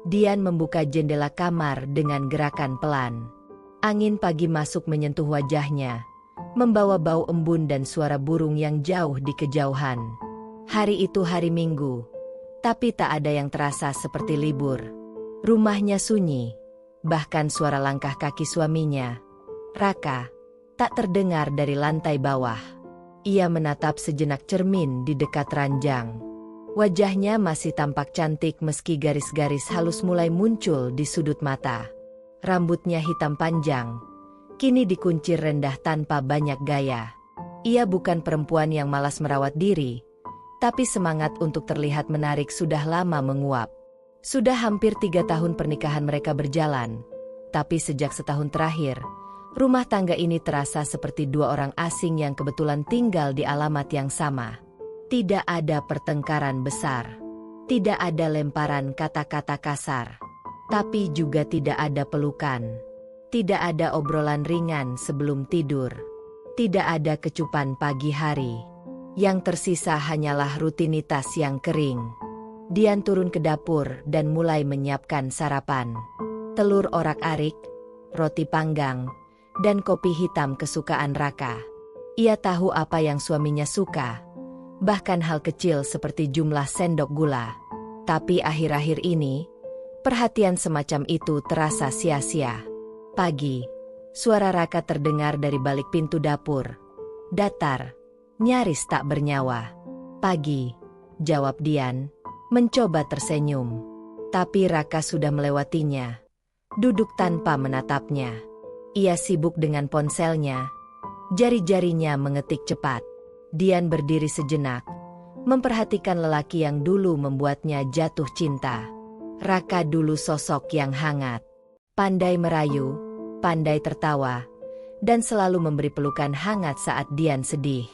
Dian membuka jendela kamar dengan gerakan pelan. Angin pagi masuk menyentuh wajahnya, membawa bau embun dan suara burung yang jauh di kejauhan. Hari itu hari Minggu, tapi tak ada yang terasa seperti libur. Rumahnya sunyi, bahkan suara langkah kaki suaminya, Raka, tak terdengar dari lantai bawah. Ia menatap sejenak cermin di dekat ranjang. Wajahnya masih tampak cantik meski garis-garis halus mulai muncul di sudut mata. Rambutnya hitam panjang, kini dikuncir rendah tanpa banyak gaya. Ia bukan perempuan yang malas merawat diri, tapi semangat untuk terlihat menarik sudah lama menguap. Sudah hampir 3 tahun pernikahan mereka berjalan, tapi sejak setahun terakhir, rumah tangga ini terasa seperti 2 orang asing yang kebetulan tinggal di alamat yang sama. Tidak ada pertengkaran besar, tidak ada lemparan kata-kata kasar. Tapi juga tidak ada pelukan. Tidak ada obrolan ringan sebelum tidur. Tidak ada kecupan pagi hari. Yang tersisa hanyalah rutinitas yang kering. Dian turun ke dapur dan mulai menyiapkan sarapan. Telur orak-arik, roti panggang, dan kopi hitam kesukaan Raka. Ia tahu apa yang suaminya suka. Bahkan hal kecil seperti jumlah sendok gula. Tapi akhir-akhir ini, perhatian semacam itu terasa sia-sia. Pagi, suara Raka terdengar dari balik pintu dapur. Datar, nyaris tak bernyawa. Pagi, jawab Dian, mencoba tersenyum. Tapi Raka sudah melewatinya. Duduk tanpa menatapnya. Ia sibuk dengan ponselnya. Jari-jarinya mengetik cepat. Dian berdiri sejenak, memperhatikan lelaki yang dulu membuatnya jatuh cinta. Raka dulu sosok yang hangat, pandai merayu, pandai tertawa, dan selalu memberi pelukan hangat saat Dian sedih.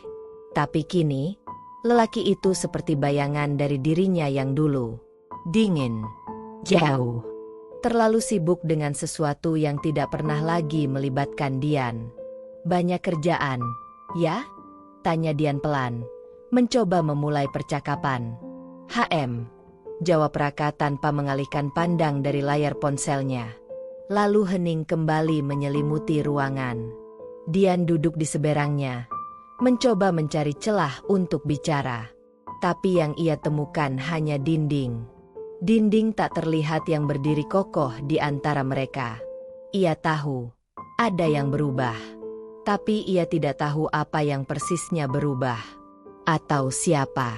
Tapi kini, lelaki itu seperti bayangan dari dirinya yang dulu. Dingin, jauh, terlalu sibuk dengan sesuatu yang tidak pernah lagi melibatkan Dian. Banyak kerjaan, ya? Tanya Dian pelan, mencoba memulai percakapan. Jawab Raka tanpa mengalihkan pandang dari layar ponselnya. Lalu hening kembali menyelimuti ruangan. Dian duduk di seberangnya, mencoba mencari celah untuk bicara. Tapi yang ia temukan hanya dinding. Dinding tak terlihat yang berdiri kokoh di antara mereka. Ia tahu, ada yang berubah. Tapi ia tidak tahu apa yang persisnya berubah. Atau siapa.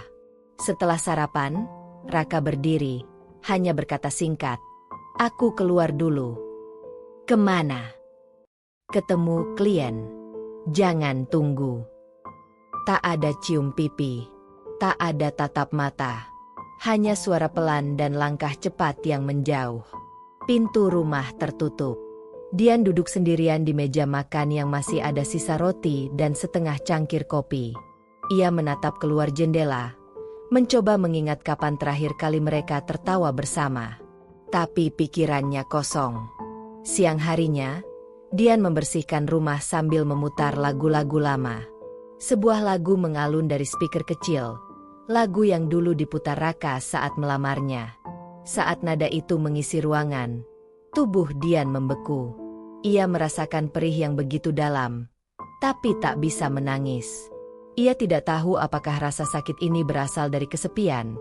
Setelah sarapan, Raka berdiri, hanya berkata singkat, "Aku keluar dulu." "Kemana?" "Ketemu klien." "Jangan tunggu." Tak ada cium pipi, tak ada tatap mata. Hanya suara pelan dan langkah cepat yang menjauh. Pintu rumah tertutup. Dian duduk sendirian di meja makan yang masih ada sisa roti dan setengah cangkir kopi. Ia menatap keluar jendela, mencoba mengingat kapan terakhir kali mereka tertawa bersama. Tapi pikirannya kosong. Siang harinya, Dian membersihkan rumah sambil memutar lagu-lagu lama. Sebuah lagu mengalun dari speaker kecil, lagu yang dulu diputar Raka saat melamarnya. Saat nada itu mengisi ruangan, tubuh Dian membeku. Ia merasakan perih yang begitu dalam, tapi tak bisa menangis. Ia tidak tahu apakah rasa sakit ini berasal dari kesepian,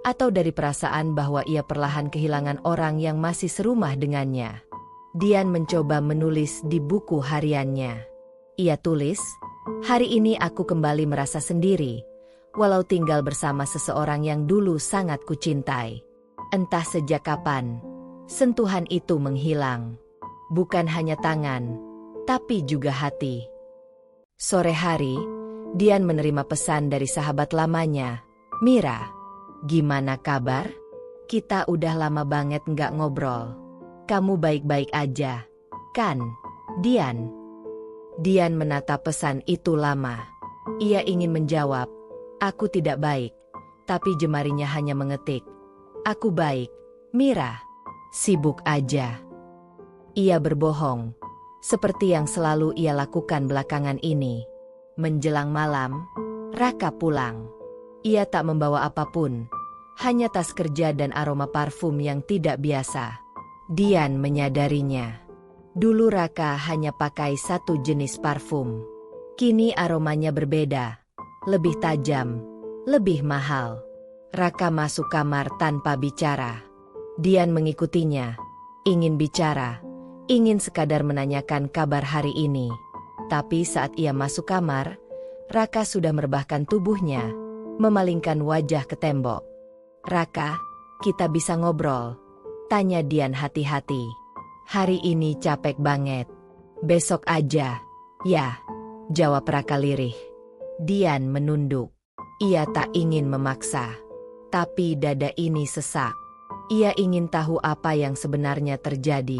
atau dari perasaan bahwa ia perlahan kehilangan orang yang masih serumah dengannya. Dian mencoba menulis di buku hariannya. Ia tulis, "Hari ini aku kembali merasa sendiri, walau tinggal bersama seseorang yang dulu sangat kucintai. Entah sejak kapan, sentuhan itu menghilang. Bukan hanya tangan, tapi juga hati." Sore hari, Dian menerima pesan dari sahabat lamanya, "Mira, gimana kabar? Kita udah lama banget nggak ngobrol. Kamu baik-baik aja, kan, Dian?" Dian menatap pesan itu lama. Ia ingin menjawab, "Aku tidak baik," tapi jemarinya hanya mengetik, "Aku baik, Mira. Sibuk aja." Ia berbohong, seperti yang selalu ia lakukan belakangan ini. Menjelang malam, Raka pulang. Ia tak membawa apapun, Hanya tas kerja dan aroma parfum yang tidak biasa. Dian menyadarinya. Dulu Raka hanya pakai satu jenis parfum. Kini aromanya berbeda. Lebih tajam, lebih mahal. Raka masuk kamar tanpa bicara. Dian mengikutinya. Ingin bicara, ingin sekadar menanyakan kabar hari ini. Tapi saat ia masuk kamar, Raka sudah merebahkan tubuhnya, memalingkan wajah ke tembok. "Raka, kita bisa ngobrol?" tanya Dian hati-hati. "Hari ini capek banget. Besok aja." "Ya," jawab Raka lirih. Dian menunduk. Ia tak ingin memaksa. Tapi dada ini sesak. Ia ingin tahu apa yang sebenarnya terjadi.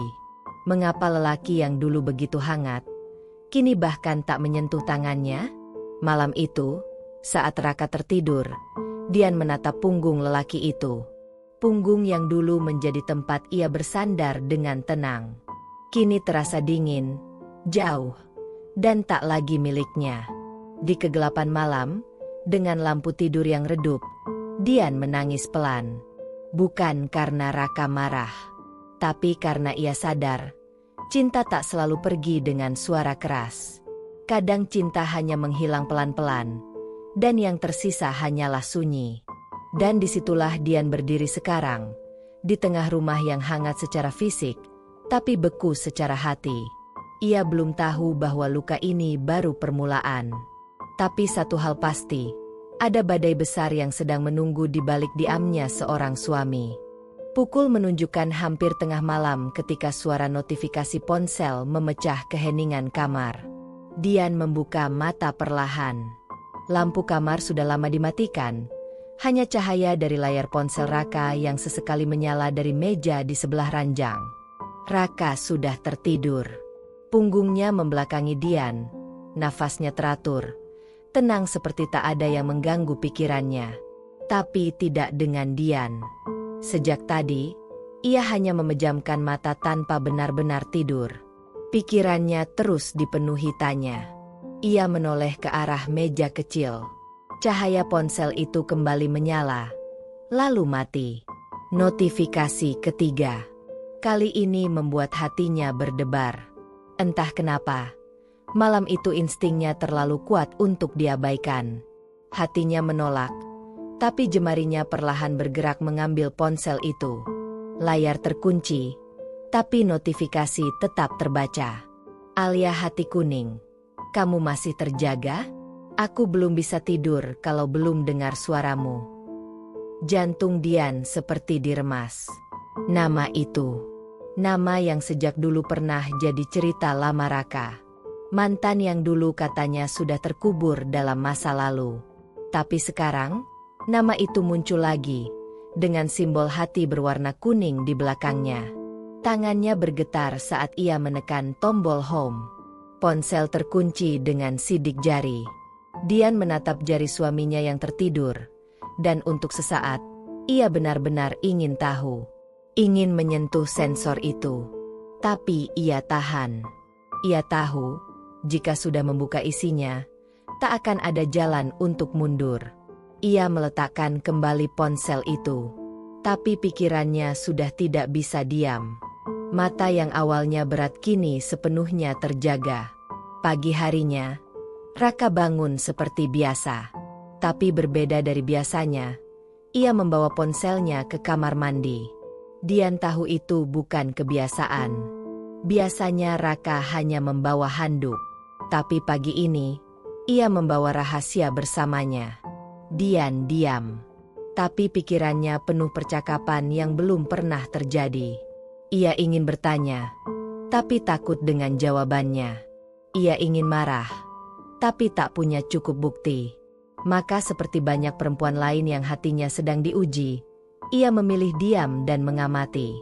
Mengapa lelaki yang dulu begitu hangat, kini bahkan tak menyentuh tangannya? Malam itu, saat Raka tertidur, Dian menatap punggung lelaki itu. Punggung yang dulu menjadi tempat ia bersandar dengan tenang. Kini terasa dingin, jauh, dan tak lagi miliknya. Di kegelapan malam, dengan lampu tidur yang redup, Dian menangis pelan. Bukan karena Raka marah, tapi karena ia sadar, cinta tak selalu pergi dengan suara keras. Kadang cinta hanya menghilang pelan-pelan, dan yang tersisa hanyalah sunyi. Dan disitulah Dian berdiri sekarang, di tengah rumah yang hangat secara fisik, tapi beku secara hati. Ia belum tahu bahwa luka ini baru permulaan. Tapi satu hal pasti, ada badai besar yang sedang menunggu di balik diamnya seorang suami. Pukul menunjukkan hampir tengah malam ketika suara notifikasi ponsel memecah keheningan kamar. Dian membuka mata perlahan. Lampu kamar sudah lama dimatikan. Hanya cahaya dari layar ponsel Raka yang sesekali menyala dari meja di sebelah ranjang. Raka sudah tertidur. Punggungnya membelakangi Dian. Nafasnya teratur. Tenang seperti tak ada yang mengganggu pikirannya. Tapi tidak dengan Dian. Sejak tadi, ia hanya memejamkan mata tanpa benar-benar tidur. Pikirannya terus dipenuhi tanya. Ia menoleh ke arah meja kecil. Cahaya ponsel itu kembali menyala. Lalu mati. Notifikasi ketiga. Kali ini membuat hatinya berdebar. Entah kenapa. Malam itu instingnya terlalu kuat untuk diabaikan. Hatinya menolak, tapi jemarinya perlahan bergerak mengambil ponsel itu. Layar terkunci, tapi notifikasi tetap terbaca. "Alia hati kuning, kamu masih terjaga? Aku belum bisa tidur kalau belum dengar suaramu." Jantung Dian seperti diremas. Nama itu, nama yang sejak dulu pernah jadi cerita lama Raka. Mantan yang dulu katanya sudah terkubur dalam masa lalu. Tapi sekarang, nama itu muncul lagi, dengan simbol hati berwarna kuning di belakangnya. Tangannya bergetar saat ia menekan tombol home. Ponsel terkunci dengan sidik jari. Dian menatap jari suaminya yang tertidur. Dan untuk sesaat, ia benar-benar ingin tahu. Ingin menyentuh sensor itu. Tapi ia tahan. Ia tahu, jika sudah membuka isinya, tak akan ada jalan untuk mundur. Ia meletakkan kembali ponsel itu. Tapi pikirannya sudah tidak bisa diam. Mata yang awalnya berat kini sepenuhnya terjaga. Pagi harinya, Raka bangun seperti biasa. Tapi berbeda dari biasanya, ia membawa ponselnya ke kamar mandi. Dian tahu itu bukan kebiasaan. Biasanya Raka hanya membawa handuk. Tapi pagi ini, ia membawa rahasia bersamanya. Dian diam. Tapi pikirannya penuh percakapan yang belum pernah terjadi. Ia ingin bertanya, tapi takut dengan jawabannya. Ia ingin marah, tapi tak punya cukup bukti. Maka seperti banyak perempuan lain yang hatinya sedang diuji, ia memilih diam dan mengamati.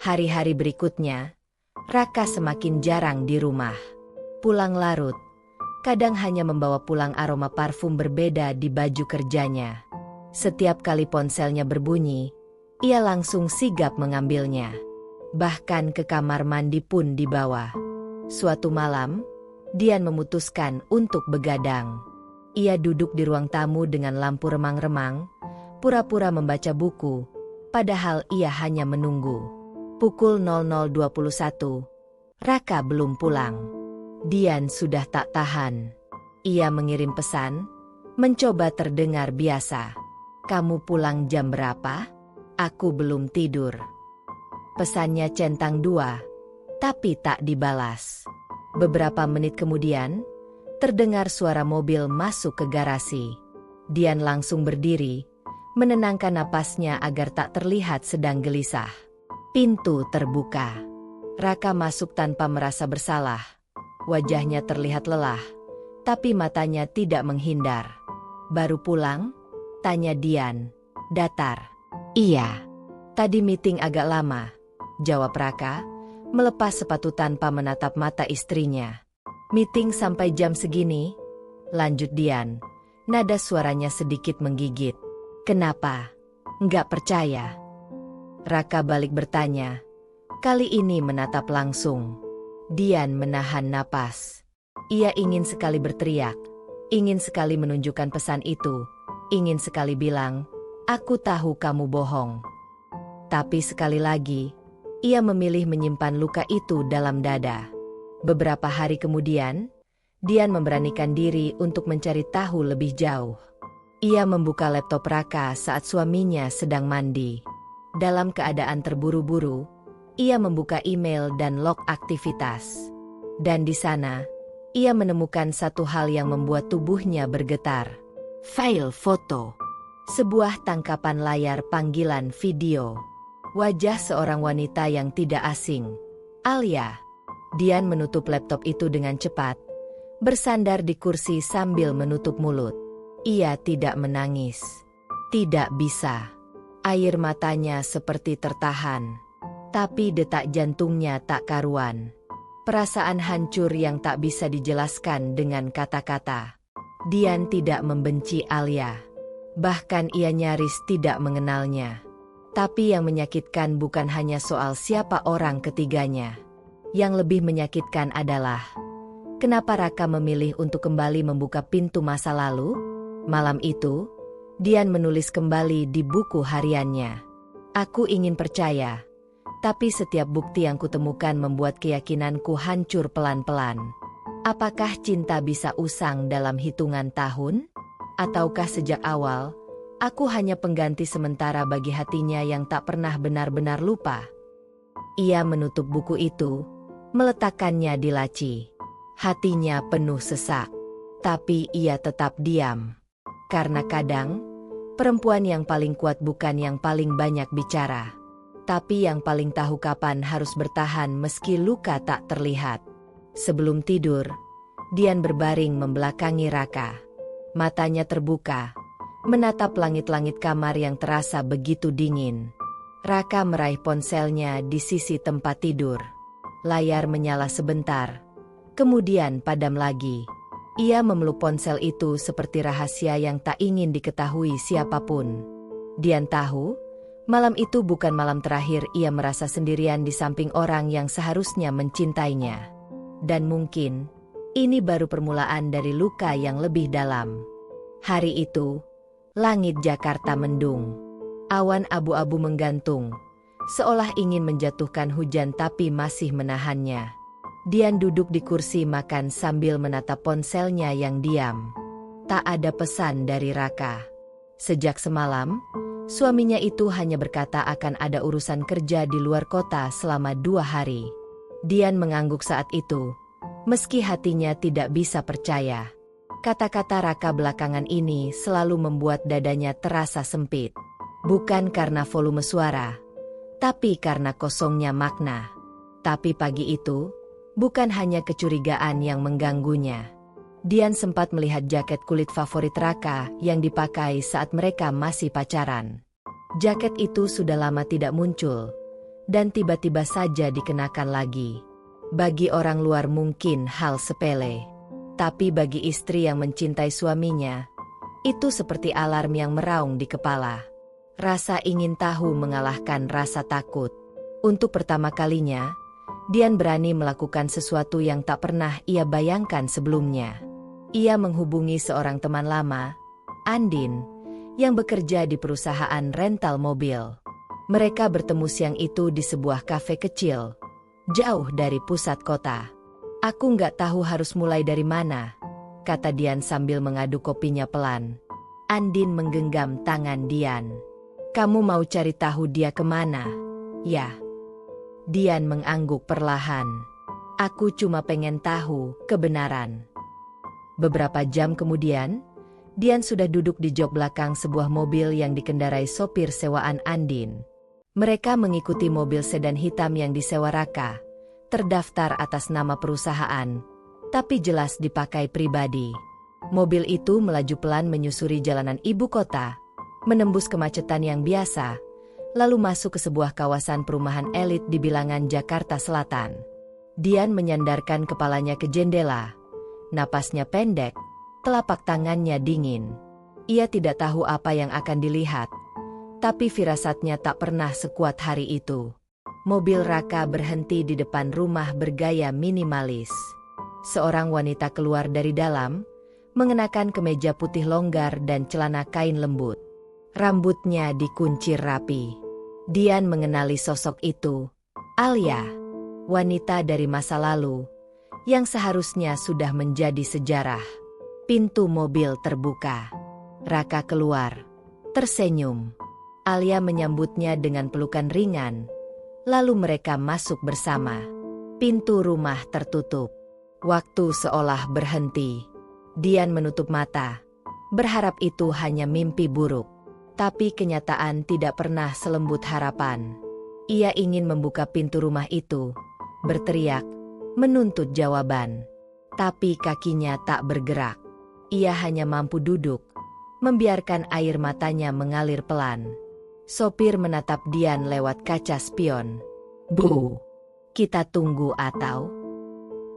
Hari-hari berikutnya, Raka semakin jarang di rumah. Pulang larut, kadang hanya membawa pulang aroma parfum berbeda di baju kerjanya. Setiap kali ponselnya berbunyi, ia langsung sigap mengambilnya. Bahkan ke kamar mandi pun dibawa. Suatu malam, Dian memutuskan untuk begadang. Ia duduk di ruang tamu dengan lampu remang-remang, pura-pura membaca buku, padahal ia hanya menunggu. Pukul 00.21, Raka belum pulang. Dian sudah tak tahan. Ia mengirim pesan, mencoba terdengar biasa. "Kamu pulang jam berapa? Aku belum tidur." Pesannya centang 2, tapi tak dibalas. Beberapa menit kemudian, terdengar suara mobil masuk ke garasi. Dian langsung berdiri, menenangkan napasnya agar tak terlihat sedang gelisah. Pintu terbuka. Raka masuk tanpa merasa bersalah. Wajahnya terlihat lelah, tapi matanya tidak menghindar. "Baru pulang?" tanya Dian, datar. "Iya. Tadi meeting agak lama," jawab Raka, melepas sepatu tanpa menatap mata istrinya. "Meeting sampai jam segini?" lanjut Dian. Nada suaranya sedikit menggigit. "Kenapa? Nggak percaya?" Raka balik bertanya. Kali ini menatap langsung. Dian menahan napas. Ia ingin sekali berteriak, ingin sekali menunjukkan pesan itu, ingin sekali bilang, "Aku tahu kamu bohong." Tapi sekali lagi, ia memilih menyimpan luka itu dalam dada. Beberapa hari kemudian, Dian memberanikan diri untuk mencari tahu lebih jauh. Ia membuka laptop Raka saat suaminya sedang mandi. Dalam keadaan terburu-buru, ia membuka email dan log aktivitas. Dan di sana, ia menemukan satu hal yang membuat tubuhnya bergetar. File foto. Sebuah tangkapan layar panggilan video. Wajah seorang wanita yang tidak asing. Alia. Dian menutup laptop itu dengan cepat, bersandar di kursi sambil menutup mulut. Ia tidak menangis. Tidak bisa. Air matanya seperti tertahan. Tapi detak jantungnya tak karuan. Perasaan hancur yang tak bisa dijelaskan dengan kata-kata. Dian tidak membenci Alia. Bahkan ia nyaris tidak mengenalnya. Tapi yang menyakitkan bukan hanya soal siapa orang ketiganya. Yang lebih menyakitkan adalah, kenapa Raka memilih untuk kembali membuka pintu masa lalu? Malam itu, Dian menulis kembali di buku hariannya. "Aku ingin percaya, tapi setiap bukti yang kutemukan membuat keyakinanku hancur pelan-pelan. Apakah cinta bisa usang dalam hitungan tahun? Ataukah sejak awal, aku hanya pengganti sementara bagi hatinya yang tak pernah benar-benar lupa?" Ia menutup buku itu, meletakkannya di laci. Hatinya penuh sesak. Tapi ia tetap diam. Karena kadang, perempuan yang paling kuat bukan yang paling banyak bicara, tapi yang paling tahu kapan harus bertahan meski luka tak terlihat. Sebelum tidur, Dian berbaring membelakangi Raka. Matanya terbuka, menatap langit-langit kamar yang terasa begitu dingin. Raka meraih ponselnya di sisi tempat tidur. Layar menyala sebentar, kemudian padam lagi. Ia memeluk ponsel itu seperti rahasia yang tak ingin diketahui siapapun. Dian tahu, malam itu bukan malam terakhir ia merasa sendirian di samping orang yang seharusnya mencintainya. Dan mungkin, ini baru permulaan dari luka yang lebih dalam. Hari itu, langit Jakarta mendung. Awan abu-abu menggantung, seolah ingin menjatuhkan hujan tapi masih menahannya. Dian duduk di kursi makan sambil menatap ponselnya yang diam. Tak ada pesan dari Raka. Sejak semalam, suaminya itu hanya berkata akan ada urusan kerja di luar kota selama 2 hari. Dian mengangguk saat itu, meski hatinya tidak bisa percaya. Kata-kata Raka belakangan ini selalu membuat dadanya terasa sempit. Bukan karena volume suara, tapi karena kosongnya makna. Tapi pagi itu, bukan hanya kecurigaan yang mengganggunya. Dian sempat melihat jaket kulit favorit Raka yang dipakai saat mereka masih pacaran. Jaket itu sudah lama tidak muncul, dan tiba-tiba saja dikenakan lagi. Bagi orang luar mungkin hal sepele, tapi bagi istri yang mencintai suaminya, itu seperti alarm yang meraung di kepala. Rasa ingin tahu mengalahkan rasa takut. Untuk pertama kalinya, Dian berani melakukan sesuatu yang tak pernah ia bayangkan sebelumnya. Ia menghubungi seorang teman lama, Andin, yang bekerja di perusahaan rental mobil. Mereka bertemu siang itu di sebuah kafe kecil, jauh dari pusat kota. "Aku nggak tahu harus mulai dari mana," kata Dian sambil mengaduk kopinya pelan. Andin menggenggam tangan Dian. "Kamu mau cari tahu dia kemana?" "Ya." Dian mengangguk perlahan. "Aku cuma pengen tahu kebenaran." Beberapa jam kemudian, Dian sudah duduk di jok belakang sebuah mobil yang dikendarai sopir sewaan Andin. Mereka mengikuti mobil sedan hitam yang disewa Raka, terdaftar atas nama perusahaan, tapi jelas dipakai pribadi. Mobil itu melaju pelan menyusuri jalanan ibu kota, menembus kemacetan yang biasa, lalu masuk ke sebuah kawasan perumahan elit di bilangan Jakarta Selatan. Dian menyandarkan kepalanya ke jendela, napasnya pendek, telapak tangannya dingin. Ia tidak tahu apa yang akan dilihat, tapi firasatnya tak pernah sekuat hari itu. Mobil Raka berhenti di depan rumah bergaya minimalis. Seorang wanita keluar dari dalam, mengenakan kemeja putih longgar dan celana kain lembut. Rambutnya dikuncir rapi. Dian mengenali sosok itu, Alia, wanita dari masa lalu, yang seharusnya sudah menjadi sejarah. Pintu mobil terbuka. Raka keluar, tersenyum. Alia menyambutnya dengan pelukan ringan, lalu mereka masuk bersama. Pintu rumah tertutup. Waktu seolah berhenti. Dian menutup mata, berharap itu hanya mimpi buruk. Tapi kenyataan tidak pernah selembut harapan. Ia ingin membuka pintu rumah itu, berteriak, menuntut jawaban. Tapi kakinya tak bergerak. Ia hanya mampu duduk, membiarkan air matanya mengalir pelan. Sopir menatap Dian lewat kaca spion. "Bu, kita tunggu atau?"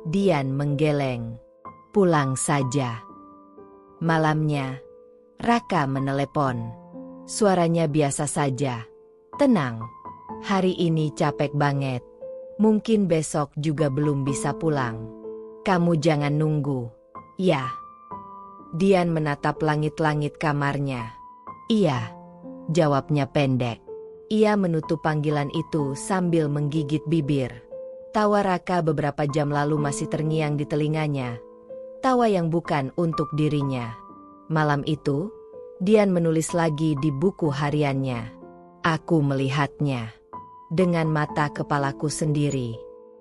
Dian menggeleng. "Pulang saja." Malamnya, Raka menelepon. Suaranya biasa saja. "Tenang, hari ini capek banget. Mungkin besok juga belum bisa pulang. Kamu jangan nunggu." "Ya." Dian menatap langit-langit kamarnya. "Iya," jawabnya pendek. Ia menutup panggilan itu sambil menggigit bibir. Tawa Raka beberapa jam lalu masih terngiang di telinganya. Tawa yang bukan untuk dirinya. Malam itu, Dian menulis lagi di buku hariannya. "Aku melihatnya dengan mata kepalaku sendiri.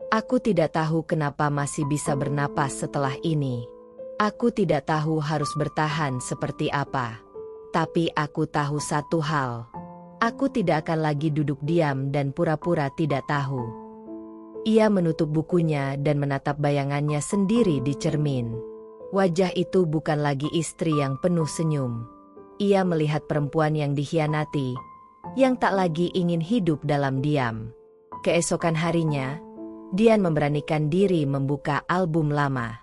Aku tidak tahu kenapa masih bisa bernapas setelah ini. Aku tidak tahu harus bertahan seperti apa. Tapi aku tahu satu hal. Aku tidak akan lagi duduk diam dan pura-pura tidak tahu." Ia menutup bukunya dan menatap bayangannya sendiri di cermin. Wajah itu bukan lagi istri yang penuh senyum. Ia melihat perempuan yang dikhianati, yang tak lagi ingin hidup dalam diam. Keesokan harinya, Dian memberanikan diri membuka album lama.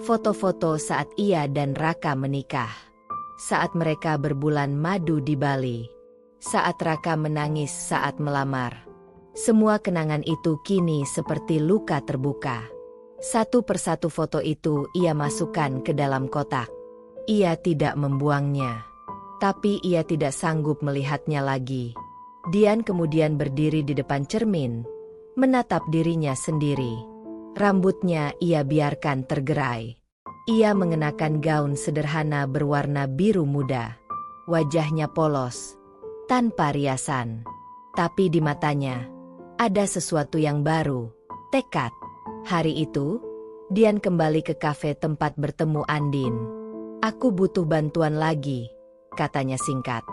Foto-foto saat ia dan Raka menikah. Saat mereka berbulan madu di Bali. Saat Raka menangis saat melamar. Semua kenangan itu kini seperti luka terbuka. Satu persatu foto itu ia masukkan ke dalam kotak. Ia tidak membuangnya. Tapi ia tidak sanggup melihatnya lagi. Dian kemudian berdiri di depan cermin, menatap dirinya sendiri. Rambutnya ia biarkan tergerai. Ia mengenakan gaun sederhana berwarna biru muda. Wajahnya polos, tanpa riasan. Tapi di matanya, ada sesuatu yang baru, tekad. Hari itu, Dian kembali ke kafe tempat bertemu Andin. "Aku butuh bantuan lagi," katanya singkat.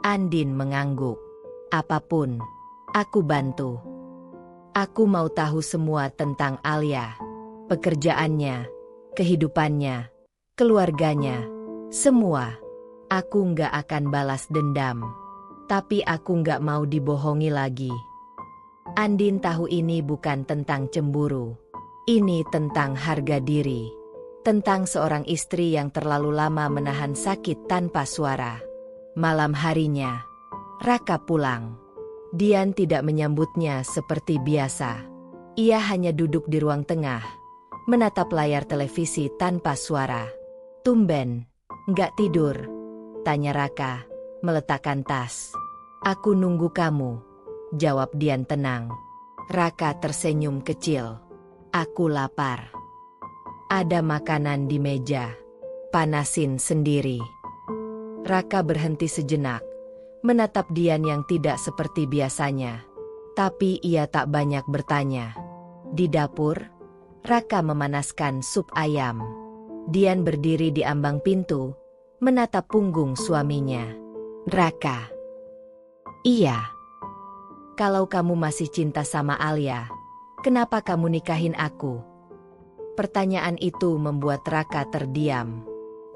Andin mengangguk. "Apapun, aku bantu. Aku mau tahu semua tentang Alia. Pekerjaannya, kehidupannya, keluarganya, semua. Aku nggak akan balas dendam. Tapi aku nggak mau dibohongi lagi." Andin tahu ini bukan tentang cemburu. Ini tentang harga diri. Tentang seorang istri yang terlalu lama menahan sakit tanpa suara. Malam harinya, Raka pulang. Dian tidak menyambutnya seperti biasa. Ia hanya duduk di ruang tengah, menatap layar televisi tanpa suara. "Tumben, nggak tidur?" tanya Raka. meletakkan tas. Aku nunggu kamu, jawab Dian tenang. Raka tersenyum kecil. Aku lapar. Ada makanan di meja. Panasin sendiri. Raka berhenti sejenak, menatap Dian yang tidak seperti biasanya. Tapi ia tak banyak bertanya. Di dapur, Raka memanaskan sup ayam. Dian berdiri di ambang pintu, menatap punggung suaminya. Raka. Iya. Kalau kamu masih cinta sama Alia, kenapa kamu nikahin aku? Pertanyaan itu membuat Raka terdiam.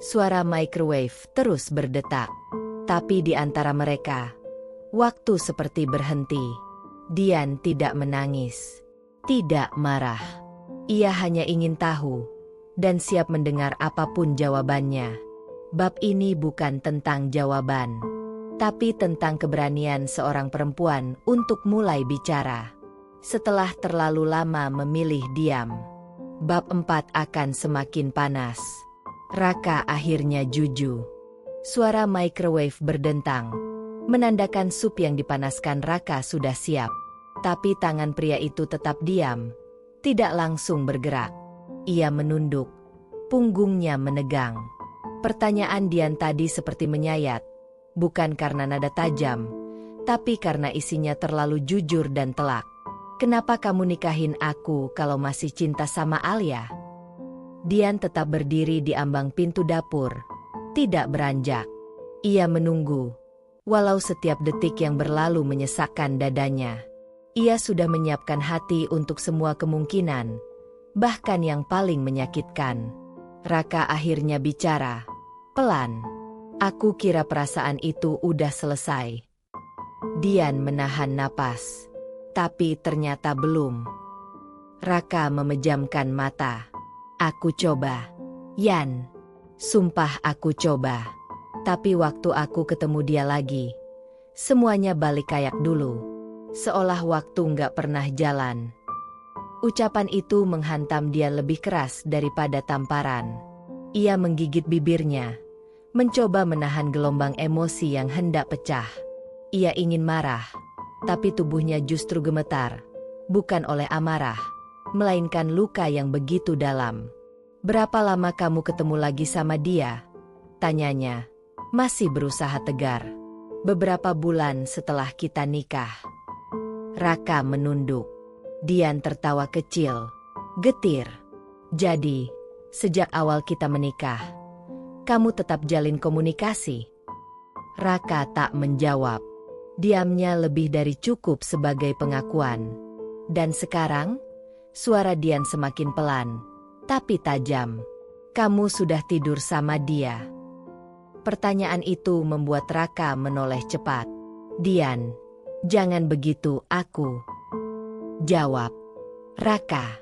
Suara microwave terus berdetak. Tapi di antara mereka, waktu seperti berhenti. Dian tidak menangis, tidak marah. Ia hanya ingin tahu, dan siap mendengar apapun jawabannya. Bab ini bukan tentang jawaban, tapi tentang keberanian seorang perempuan untuk mulai bicara. Setelah terlalu lama memilih diam, bab 4 akan semakin panas. Raka akhirnya jujur. Suara microwave berdentang, menandakan sup yang dipanaskan Raka sudah siap. Tapi tangan pria itu tetap diam, tidak langsung bergerak. Ia menunduk, punggungnya menegang. Pertanyaan Dian tadi seperti menyayat, bukan karena nada tajam, tapi karena isinya terlalu jujur dan telak. Kenapa kamu nikahin aku kalau masih cinta sama Alia? Dian tetap berdiri di ambang pintu dapur, tidak beranjak. Ia menunggu, walau setiap detik yang berlalu menyesakkan dadanya. Ia sudah menyiapkan hati untuk semua kemungkinan, bahkan yang paling menyakitkan. Raka akhirnya bicara, pelan. Aku kira perasaan itu udah selesai. Dian menahan napas, tapi ternyata belum. Raka memejamkan mata. Aku coba, Yan. Sumpah aku coba. Tapi waktu aku ketemu dia lagi, semuanya balik kayak dulu. Seolah waktu nggak pernah jalan. Ucapan itu menghantam dia lebih keras daripada tamparan. Ia menggigit bibirnya, mencoba menahan gelombang emosi yang hendak pecah. Ia ingin marah, tapi tubuhnya justru gemetar, bukan oleh amarah, melainkan luka yang begitu dalam. Berapa lama kamu ketemu lagi sama dia? Tanyanya, masih berusaha tegar. Beberapa bulan setelah kita nikah. Raka menunduk. Dian tertawa kecil, getir. Jadi, sejak awal kita menikah, kamu tetap jalin komunikasi? Raka tak menjawab. Diamnya lebih dari cukup sebagai pengakuan. Dan sekarang, suara Dian semakin pelan, tapi tajam. Kamu sudah tidur sama dia? Pertanyaan itu membuat Raka menoleh cepat. Dian, jangan begitu, aku. Jawab. Raka,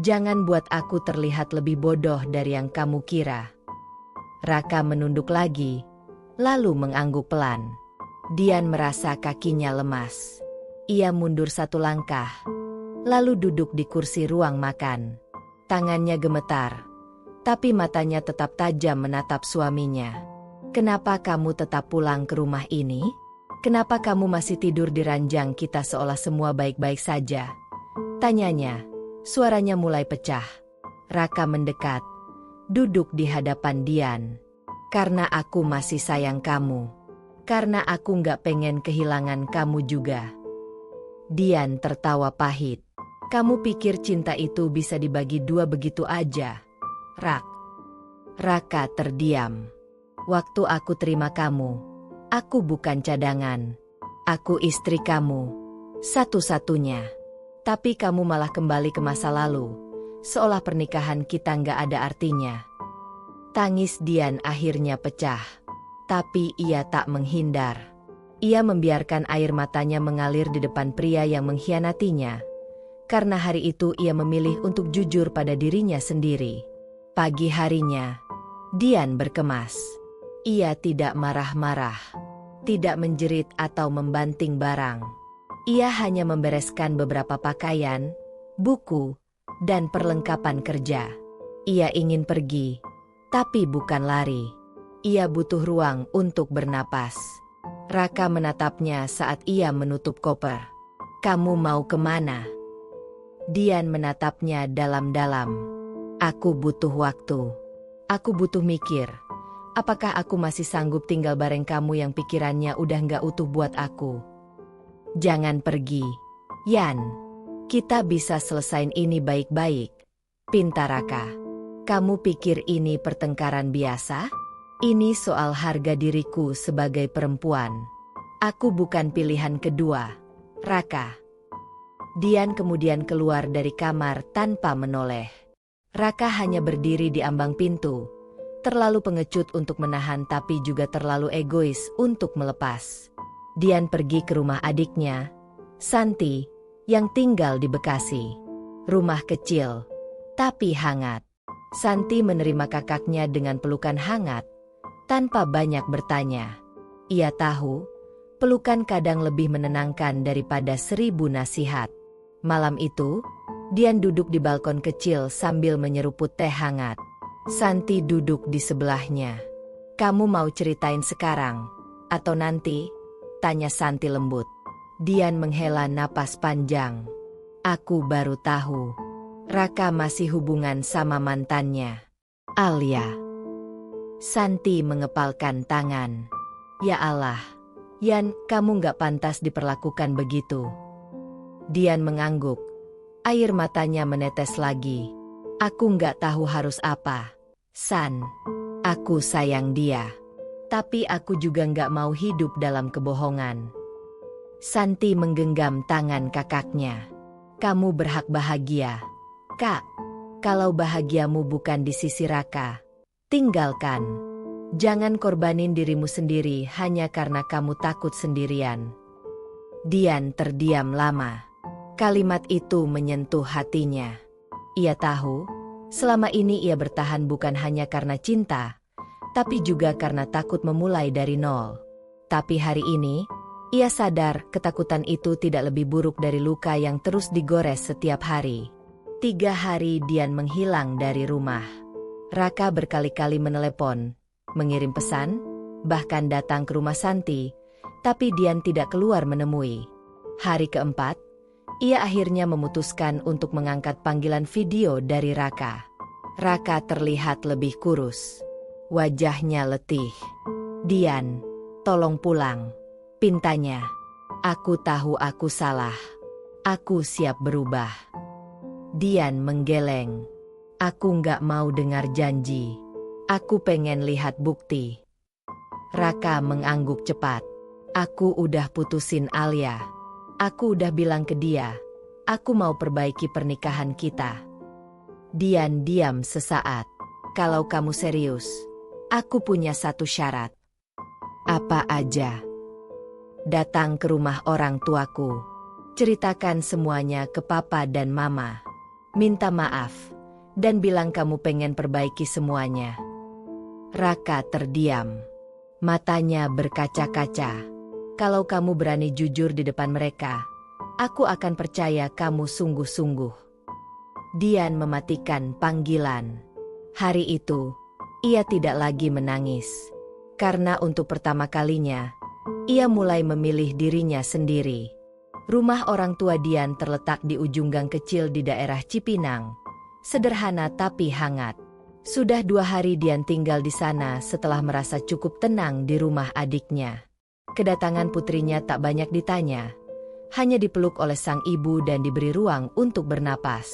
jangan buat aku terlihat lebih bodoh dari yang kamu kira. Raka menunduk lagi, lalu mengangguk pelan. Dian merasa kakinya lemas. Ia mundur satu langkah, lalu duduk di kursi ruang makan. Tangannya gemetar, tapi matanya tetap tajam menatap suaminya. Kenapa kamu tetap pulang ke rumah ini? Kenapa kamu masih tidur di ranjang kita seolah semua baik-baik saja? Tanyanya, suaranya mulai pecah. Raka mendekat, duduk di hadapan Dian. Karena aku masih sayang kamu. Karena aku nggak pengen kehilangan kamu juga. Dian tertawa pahit. Kamu pikir cinta itu bisa dibagi dua begitu aja? Raka terdiam. Waktu aku terima kamu, aku bukan cadangan. Aku istri kamu, satu-satunya. Tapi kamu malah kembali ke masa lalu, seolah pernikahan kita nggak ada artinya. Tangis Dian akhirnya pecah, tapi ia tak menghindar. Ia membiarkan air matanya mengalir di depan pria yang mengkhianatinya. Karena hari itu ia memilih untuk jujur pada dirinya sendiri. Pagi harinya, Dian berkemas. Ia tidak marah-marah, tidak menjerit atau membanting barang. Ia hanya membereskan beberapa pakaian, buku, dan perlengkapan kerja. Ia ingin pergi, tapi bukan lari. Ia butuh ruang untuk bernapas. Raka menatapnya saat ia menutup koper. Kamu mau kemana? Dian menatapnya dalam-dalam. Aku butuh waktu. Aku butuh mikir. Apakah aku masih sanggup tinggal bareng kamu yang pikirannya udah nggak utuh buat aku? Jangan pergi, Yan. Kita bisa selesain ini baik-baik. Pinta Raka. Kamu pikir ini pertengkaran biasa? Ini soal harga diriku sebagai perempuan. Aku bukan pilihan kedua, Raka. Dian kemudian keluar dari kamar tanpa menoleh. Raka hanya berdiri di ambang pintu. Terlalu pengecut untuk menahan tapi juga terlalu egois untuk melepas. Dian pergi ke rumah adiknya, Santi, yang tinggal di Bekasi. Rumah kecil, tapi hangat. Santi menerima kakaknya dengan pelukan hangat, tanpa banyak bertanya. Ia tahu, pelukan kadang lebih menenangkan daripada 1000 nasihat. Malam itu, Dian duduk di balkon kecil sambil menyeruput teh hangat. Santi duduk di sebelahnya. Kamu mau ceritain sekarang, atau nanti? Tanya Santi lembut. Dian menghela napas panjang. Aku baru tahu. Raka masih hubungan sama mantannya, Alia. Santi mengepalkan tangan. Ya Allah, Yan, kamu gak pantas diperlakukan begitu. Dian mengangguk. Air matanya menetes lagi. Aku gak tahu harus apa. San, aku sayang dia. Tapi aku juga gak mau hidup dalam kebohongan. Santi menggenggam tangan kakaknya. Kamu berhak bahagia, Kak. Kalau bahagiamu bukan di sisi Raka, tinggalkan. Jangan korbanin dirimu sendiri hanya karena kamu takut sendirian. Dian terdiam lama. Kalimat itu menyentuh hatinya. Ia tahu, selama ini ia bertahan bukan hanya karena cinta, tapi juga karena takut memulai dari nol. Tapi hari ini, ia sadar ketakutan itu tidak lebih buruk dari luka yang terus digores setiap hari. 3 hari Dian menghilang dari rumah. Raka berkali-kali menelepon, mengirim pesan, bahkan datang ke rumah Santi, tapi Dian tidak keluar menemui. Hari keempat, ia akhirnya memutuskan untuk mengangkat panggilan video dari Raka. Raka terlihat lebih kurus. Wajahnya letih. Dian, tolong pulang. Pintanya. Aku tahu aku salah. Aku siap berubah. Dian menggeleng. Aku nggak mau dengar janji. Aku pengen lihat bukti. Raka mengangguk cepat. Aku udah putusin Alia. Aku udah bilang ke dia, aku mau perbaiki pernikahan kita. Dian diam sesaat. Kalau kamu serius, aku punya satu syarat. Apa aja? Datang ke rumah orang tuaku. Ceritakan semuanya ke papa dan mama. Minta maaf, dan bilang kamu pengen perbaiki semuanya. Raka terdiam. Matanya berkaca-kaca. Kalau kamu berani jujur di depan mereka, aku akan percaya kamu sungguh-sungguh. Dian mematikan panggilan. Hari itu, ia tidak lagi menangis. Karena untuk pertama kalinya, ia mulai memilih dirinya sendiri. Rumah orang tua Dian terletak di ujung gang kecil di daerah Cipinang. Sederhana tapi hangat. Sudah 2 hari Dian tinggal di sana setelah merasa cukup tenang di rumah adiknya. Kedatangan putrinya tak banyak ditanya. Hanya dipeluk oleh sang ibu dan diberi ruang untuk bernapas.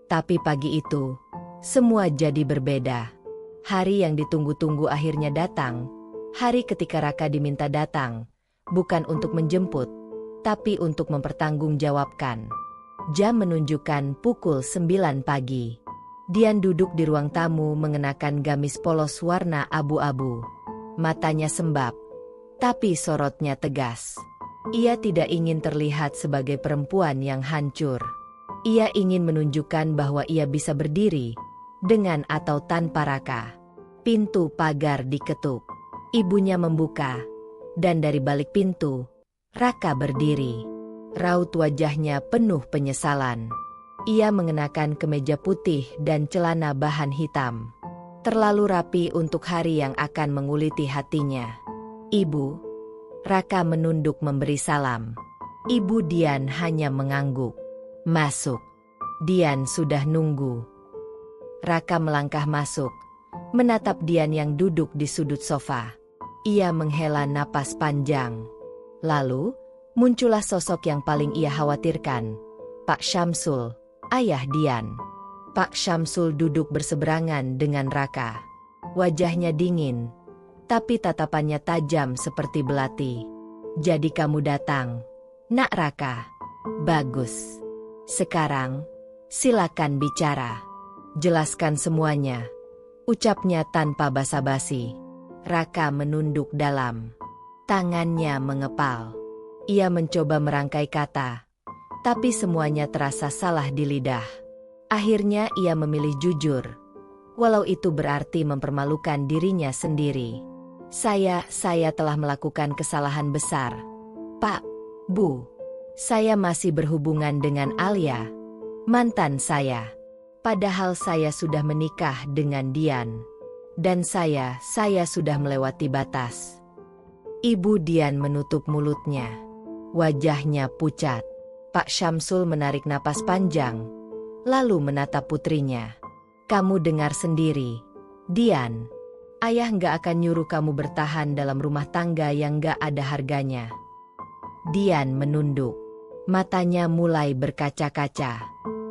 Tapi pagi itu, semua jadi berbeda. Hari yang ditunggu-tunggu akhirnya datang. Hari ketika Raka diminta datang, bukan untuk menjemput, tapi untuk mempertanggungjawabkan. Jam menunjukkan pukul 9 pagi. Dian duduk di ruang tamu mengenakan gamis polos warna abu-abu. Matanya sembab, tapi sorotnya tegas. Ia tidak ingin terlihat sebagai perempuan yang hancur. Ia ingin menunjukkan bahwa ia bisa berdiri, dengan atau tanpa Raka. Pintu pagar diketuk. Ibunya membuka, dan dari balik pintu, Raka berdiri. Raut wajahnya penuh penyesalan. Ia mengenakan kemeja putih dan celana bahan hitam. Terlalu rapi untuk hari yang akan menguliti hatinya. Ibu, Raka menunduk memberi salam. Ibu Dian hanya mengangguk. Masuk. Dian sudah nunggu. Raka melangkah masuk, menatap Dian yang duduk di sudut sofa. Ia menghela napas panjang. Lalu, muncullah sosok yang paling ia khawatirkan. Pak Syamsul, ayah Dian. Pak Syamsul duduk berseberangan dengan Raka. Wajahnya dingin, tapi tatapannya tajam seperti belati. Jadi kamu datang, Nak Raka? Bagus. Sekarang, silakan bicara. Jelaskan semuanya. Ucapnya tanpa basa-basi. Raka menunduk dalam. Tangannya mengepal. Ia mencoba merangkai kata, tapi semuanya terasa salah di lidah. Akhirnya ia memilih jujur, walau itu berarti mempermalukan dirinya sendiri. Saya telah melakukan kesalahan besar. Pak, Bu, saya masih berhubungan dengan Alia, mantan saya. Padahal saya sudah menikah dengan Dian. Dan saya sudah melewati batas. Ibu Dian menutup mulutnya. Wajahnya pucat. Pak Syamsul menarik napas panjang, lalu menatap putrinya. Kamu dengar sendiri, Dian. Ayah nggak akan nyuruh kamu bertahan dalam rumah tangga yang nggak ada harganya. Dian menunduk. Matanya mulai berkaca-kaca.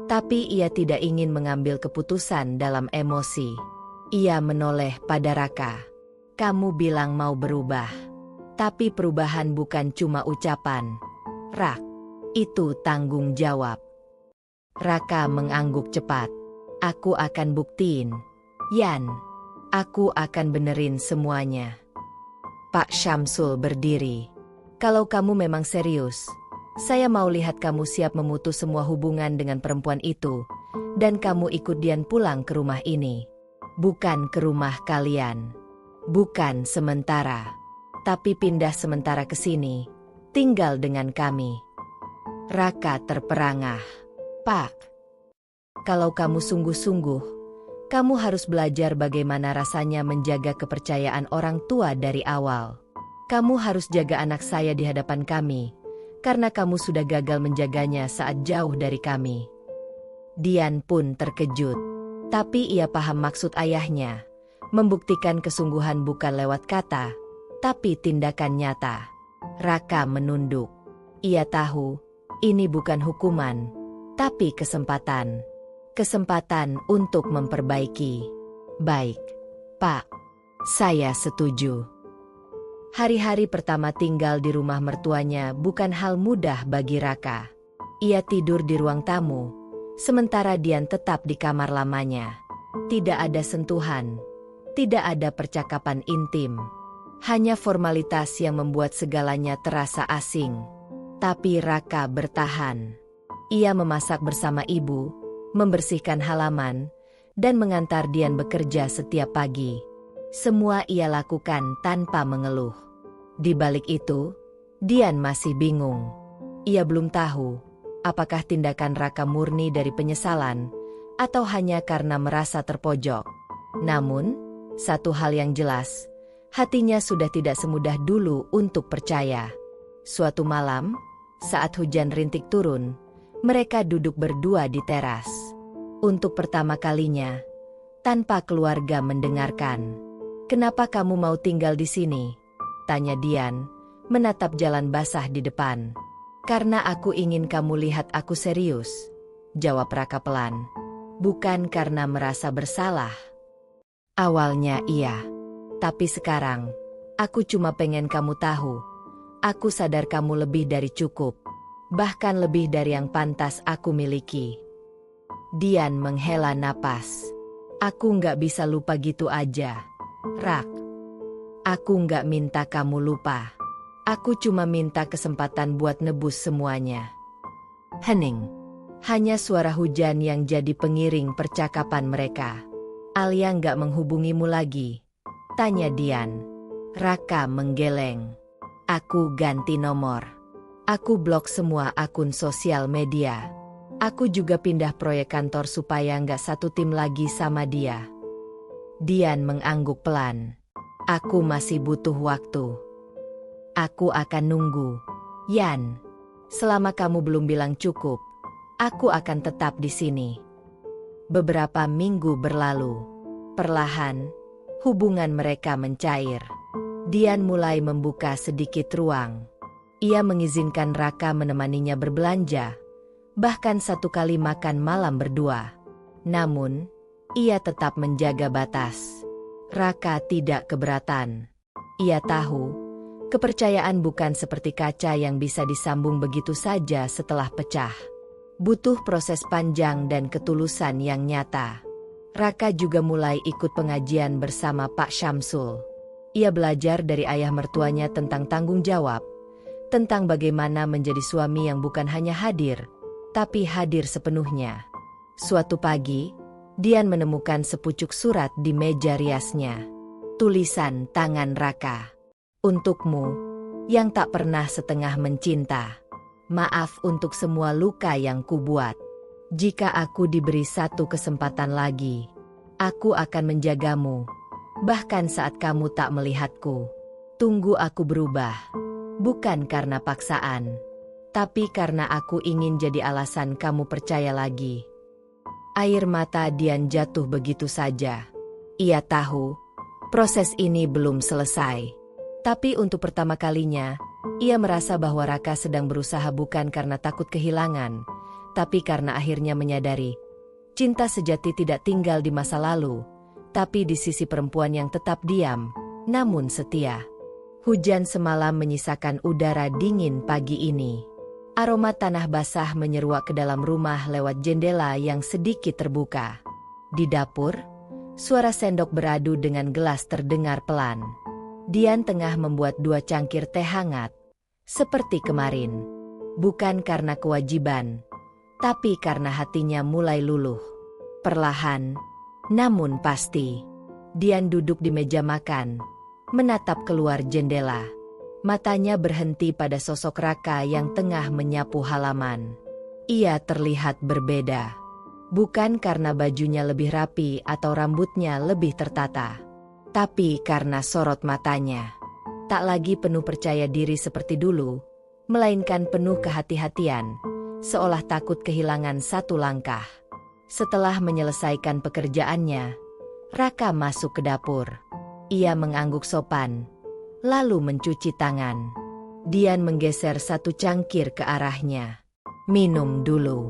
Tapi ia tidak ingin mengambil keputusan dalam emosi. Ia menoleh pada Raka. Kamu bilang mau berubah. Tapi perubahan bukan cuma ucapan. Rak, itu tanggung jawab. Raka mengangguk cepat. Aku akan buktiin. Yan, aku akan benerin semuanya. Pak Syamsul berdiri. Kalau kamu memang serius, saya mau lihat kamu siap memutus semua hubungan dengan perempuan itu, dan kamu ikut Dian pulang ke rumah ini. Bukan ke rumah kalian. Bukan sementara. Tapi pindah sementara ke sini. Tinggal dengan kami. Raka terperangah. Pak, kalau kamu sungguh-sungguh, kamu harus belajar bagaimana rasanya menjaga kepercayaan orang tua dari awal. Kamu harus jaga anak saya di hadapan kami, karena kamu sudah gagal menjaganya saat jauh dari kami. Dian pun terkejut, tapi ia paham maksud ayahnya, membuktikan kesungguhan bukan lewat kata, tapi tindakan nyata. Raka menunduk. Ia tahu, ini bukan hukuman, tapi kesempatan. Kesempatan untuk memperbaiki. Baik, Pak. Saya setuju. Hari-hari pertama tinggal di rumah mertuanya bukan hal mudah bagi Raka. Ia tidur di ruang tamu, sementara Dian tetap di kamar lamanya. Tidak ada sentuhan, tidak ada percakapan intim. Hanya formalitas yang membuat segalanya terasa asing. Tapi Raka bertahan. Ia memasak bersama ibu, membersihkan halaman, dan mengantar Dian bekerja setiap pagi. Semua ia lakukan tanpa mengeluh. Di balik itu, Dian masih bingung. Ia belum tahu, apakah tindakan Raka murni dari penyesalan, atau hanya karena merasa terpojok. Namun, satu hal yang jelas, hatinya sudah tidak semudah dulu untuk percaya. Suatu malam, saat hujan rintik turun, mereka duduk berdua di teras. Untuk pertama kalinya, tanpa keluarga mendengarkan. Kenapa kamu mau tinggal di sini? Tanya Dian, menatap jalan basah di depan. Karena aku ingin kamu lihat aku serius, jawab Raka pelan. Bukan karena merasa bersalah. Awalnya iya. Tapi sekarang, aku cuma pengen kamu tahu. Aku sadar kamu lebih dari cukup. Bahkan lebih dari yang pantas aku miliki. Dian menghela napas. Aku nggak bisa lupa gitu aja. Rak. Aku nggak minta kamu lupa. Aku cuma minta kesempatan buat nebus semuanya. Hening. Hanya suara hujan yang jadi pengiring percakapan mereka. Alia nggak menghubungimu lagi? Tanya Dian. Raka menggeleng. Aku ganti nomor. Aku blok semua akun sosial media. Aku juga pindah proyek kantor supaya nggak satu tim lagi sama dia. Dian mengangguk pelan. Aku masih butuh waktu. Aku akan nunggu. Yan, selama kamu belum bilang cukup, aku akan tetap di sini. Beberapa minggu berlalu. Perlahan, hubungan mereka mencair. Dian mulai membuka sedikit ruang. Ia mengizinkan Raka menemaninya berbelanja, bahkan satu kali makan malam berdua. Namun, ia tetap menjaga batas. Raka tidak keberatan. Ia tahu, kepercayaan bukan seperti kaca yang bisa disambung begitu saja setelah pecah. Butuh proses panjang dan ketulusan yang nyata. Raka juga mulai ikut pengajian bersama Pak Syamsul. Ia belajar dari ayah mertuanya tentang tanggung jawab, tentang bagaimana menjadi suami yang bukan hanya hadir, tapi hadir sepenuhnya. Suatu pagi, Dian menemukan sepucuk surat di meja riasnya. Tulisan tangan Raka. Untukmu, yang tak pernah setengah mencinta. Maaf untuk semua luka yang kubuat. Jika aku diberi satu kesempatan lagi, aku akan menjagamu. Bahkan saat kamu tak melihatku. Tunggu aku berubah. Bukan karena paksaan, tapi karena aku ingin jadi alasan kamu percaya lagi. Air mata Dian jatuh begitu saja. Ia tahu, proses ini belum selesai. Tapi untuk pertama kalinya, ia merasa bahwa Raka sedang berusaha bukan karena takut kehilangan, tapi karena akhirnya menyadari, cinta sejati tidak tinggal di masa lalu, tapi di sisi perempuan yang tetap diam, namun setia. Hujan semalam menyisakan udara dingin pagi ini. Aroma tanah basah menyeruak ke dalam rumah lewat jendela yang sedikit terbuka. Di dapur, suara sendok beradu dengan gelas terdengar pelan. Dian tengah membuat 2 cangkir teh hangat, seperti kemarin. Bukan karena kewajiban, tapi karena hatinya mulai luluh. Perlahan, namun pasti, Dian duduk di meja makan, menatap keluar jendela. Matanya berhenti pada sosok Raka yang tengah menyapu halaman. Ia terlihat berbeda. Bukan karena bajunya lebih rapi atau rambutnya lebih tertata, tapi karena sorot matanya. Tak lagi penuh percaya diri seperti dulu, melainkan penuh kehati-hatian, seolah takut kehilangan satu langkah. Setelah menyelesaikan pekerjaannya, Raka masuk ke dapur. Ia mengangguk sopan, lalu mencuci tangan. Dian menggeser satu cangkir ke arahnya. Minum dulu.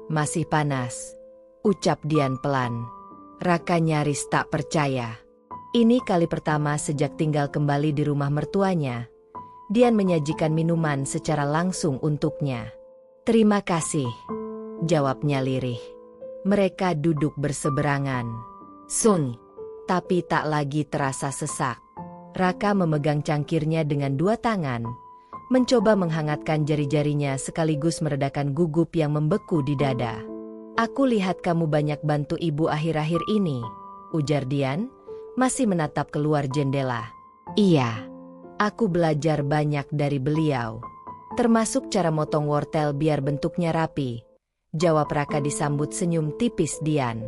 Masih panas, ucap Dian pelan. Raka nyaris tak percaya. Ini kali pertama sejak tinggal kembali di rumah mertuanya, Dian menyajikan minuman secara langsung untuknya. Terima kasih, jawabnya lirih. Mereka duduk berseberangan. Sun. Tapi tak lagi terasa sesak. Raka memegang cangkirnya dengan 2 tangan, mencoba menghangatkan jari-jarinya sekaligus meredakan gugup yang membeku di dada. Aku lihat kamu banyak bantu ibu akhir-akhir ini, ujar Dian, masih menatap keluar jendela. Iya, aku belajar banyak dari beliau. Termasuk cara motong wortel biar bentuknya rapi, jawab Raka disambut senyum tipis Dian.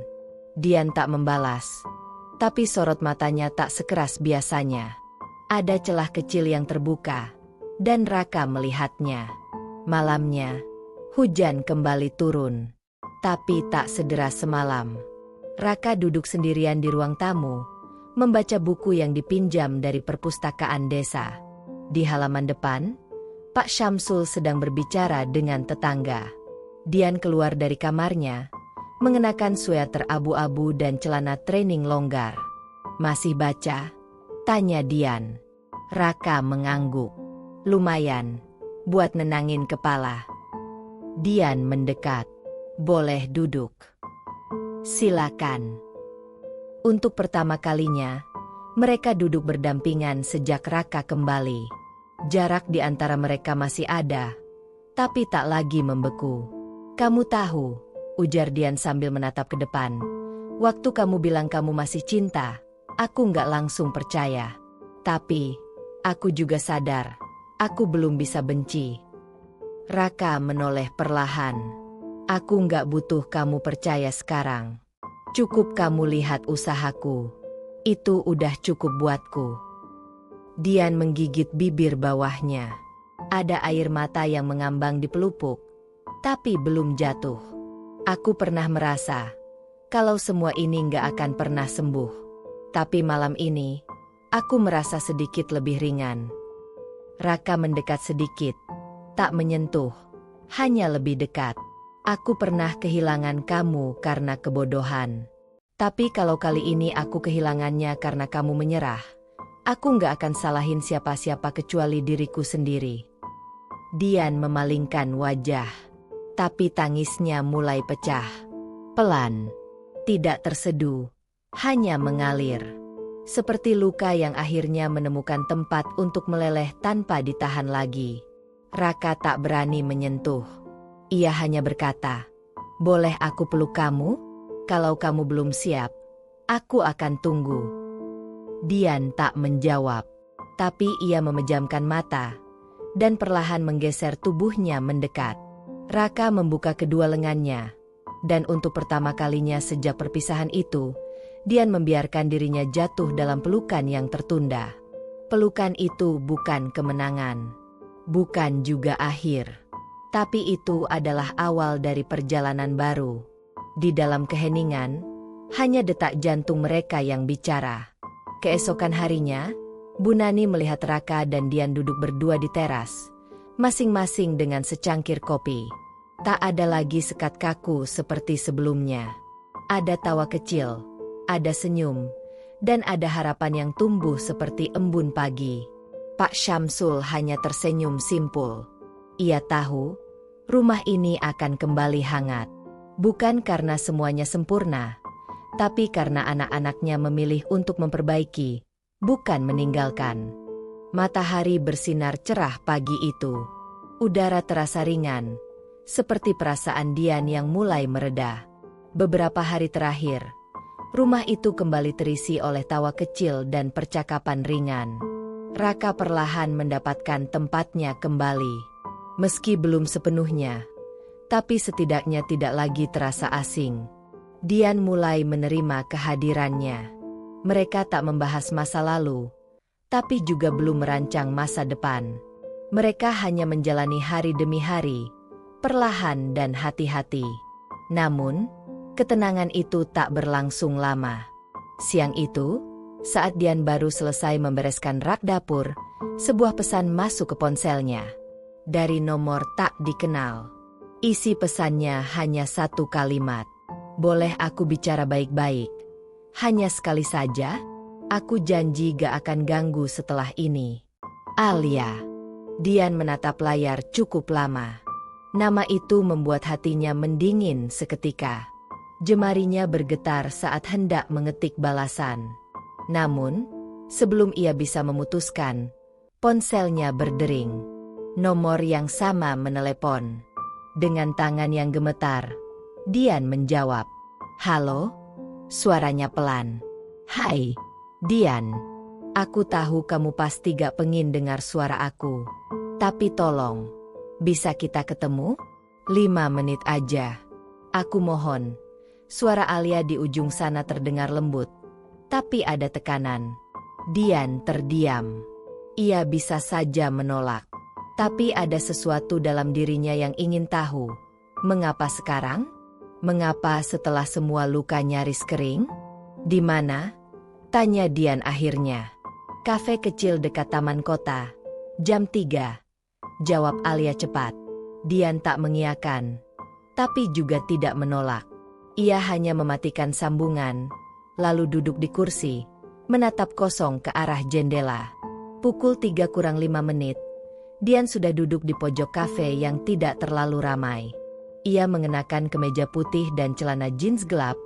Dian tak membalas. Tapi sorot matanya tak sekeras biasanya. Ada celah kecil yang terbuka, dan Raka melihatnya. Malamnya, hujan kembali turun. Tapi tak sederas semalam. Raka duduk sendirian di ruang tamu, membaca buku yang dipinjam dari perpustakaan desa. Di halaman depan, Pak Syamsul sedang berbicara dengan tetangga. Dian keluar dari kamarnya, mengenakan sweater abu-abu dan celana training longgar. Masih baca? Tanya Dian. Raka mengangguk. Lumayan, buat nenangin kepala. Dian mendekat. Boleh duduk. Silakan. Untuk pertama kalinya, mereka duduk berdampingan sejak Raka kembali. Jarak di antara mereka masih ada, tapi tak lagi membeku. Kamu tahu, ujar Dian sambil menatap ke depan. Waktu kamu bilang kamu masih cinta, aku nggak langsung percaya. Tapi, aku juga sadar, aku belum bisa benci. Raka menoleh perlahan. Aku nggak butuh kamu percaya sekarang. Cukup kamu lihat usahaku. Itu udah cukup buatku. Dian menggigit bibir bawahnya. Ada air mata yang mengambang di pelupuk, tapi belum jatuh. Aku pernah merasa kalau semua ini nggak akan pernah sembuh. Tapi malam ini, aku merasa sedikit lebih ringan. Raka mendekat sedikit, tak menyentuh, hanya lebih dekat. Aku pernah kehilangan kamu karena kebodohan. Tapi kalau kali ini aku kehilangannya karena kamu menyerah, aku nggak akan salahin siapa-siapa kecuali diriku sendiri. Dian memalingkan wajah, tapi tangisnya mulai pecah. Pelan, tidak terseduh, hanya mengalir. Seperti luka yang akhirnya menemukan tempat untuk meleleh tanpa ditahan lagi. Raka tak berani menyentuh. Ia hanya berkata, "Boleh aku peluk kamu? Kalau kamu belum siap, aku akan tunggu." Dian tak menjawab, tapi ia memejamkan mata dan perlahan menggeser tubuhnya mendekat. Raka membuka kedua lengannya, dan untuk pertama kalinya sejak perpisahan itu, Dian membiarkan dirinya jatuh dalam pelukan yang tertunda. Pelukan itu bukan kemenangan, bukan juga akhir, tapi itu adalah awal dari perjalanan baru. Di dalam keheningan, hanya detak jantung mereka yang bicara. Keesokan harinya, Bu Nani melihat Raka dan Dian duduk berdua di teras, masing-masing dengan secangkir kopi. Tak ada lagi sekat kaku seperti sebelumnya. Ada tawa kecil, ada senyum, dan ada harapan yang tumbuh seperti embun pagi. Pak Syamsul hanya tersenyum simpul. Ia tahu, rumah ini akan kembali hangat. Bukan karena semuanya sempurna, tapi karena anak-anaknya memilih untuk memperbaiki, bukan meninggalkan. Matahari bersinar cerah pagi itu. Udara terasa ringan, seperti perasaan Dian yang mulai mereda. Beberapa hari terakhir, rumah itu kembali terisi oleh tawa kecil dan percakapan ringan. Raka perlahan mendapatkan tempatnya kembali. Meski belum sepenuhnya, tapi setidaknya tidak lagi terasa asing. Dian mulai menerima kehadirannya. Mereka tak membahas masa lalu, tapi juga belum merancang masa depan. Mereka hanya menjalani hari demi hari, perlahan dan hati-hati. Namun, ketenangan itu tak berlangsung lama. Siang itu, saat Dian baru selesai membereskan rak dapur, sebuah pesan masuk ke ponselnya. Dari nomor tak dikenal. Isi pesannya hanya satu kalimat. "Boleh aku bicara baik-baik? Hanya sekali saja, aku janji gak akan ganggu setelah ini. Alia." Dian menatap layar cukup lama. Nama itu membuat hatinya mendingin seketika. Jemarinya bergetar saat hendak mengetik balasan. Namun, sebelum ia bisa memutuskan, ponselnya berdering. Nomor yang sama menelepon. Dengan tangan yang gemetar, Dian menjawab. "Halo?" Suaranya pelan. "Hai, Dian. Aku tahu kamu pasti gak pengin dengar suara aku. Tapi tolong, bisa kita ketemu? 5 menit aja. Aku mohon." Suara Alia di ujung sana terdengar lembut, tapi ada tekanan. Dian terdiam. Ia bisa saja menolak, tapi ada sesuatu dalam dirinya yang ingin tahu. Mengapa sekarang? Mengapa setelah semua luka nyaris kering? "Di mana?" tanya Dian akhirnya. "Kafe kecil dekat taman kota. Jam 3. Jawab Alia cepat. Dian tak mengiyakan, tapi juga tidak menolak. Ia hanya mematikan sambungan, lalu duduk di kursi, menatap kosong ke arah jendela. Pukul 3 kurang 5 menit, Dian sudah duduk di pojok kafe yang tidak terlalu ramai. Ia mengenakan kemeja putih dan celana jeans gelap,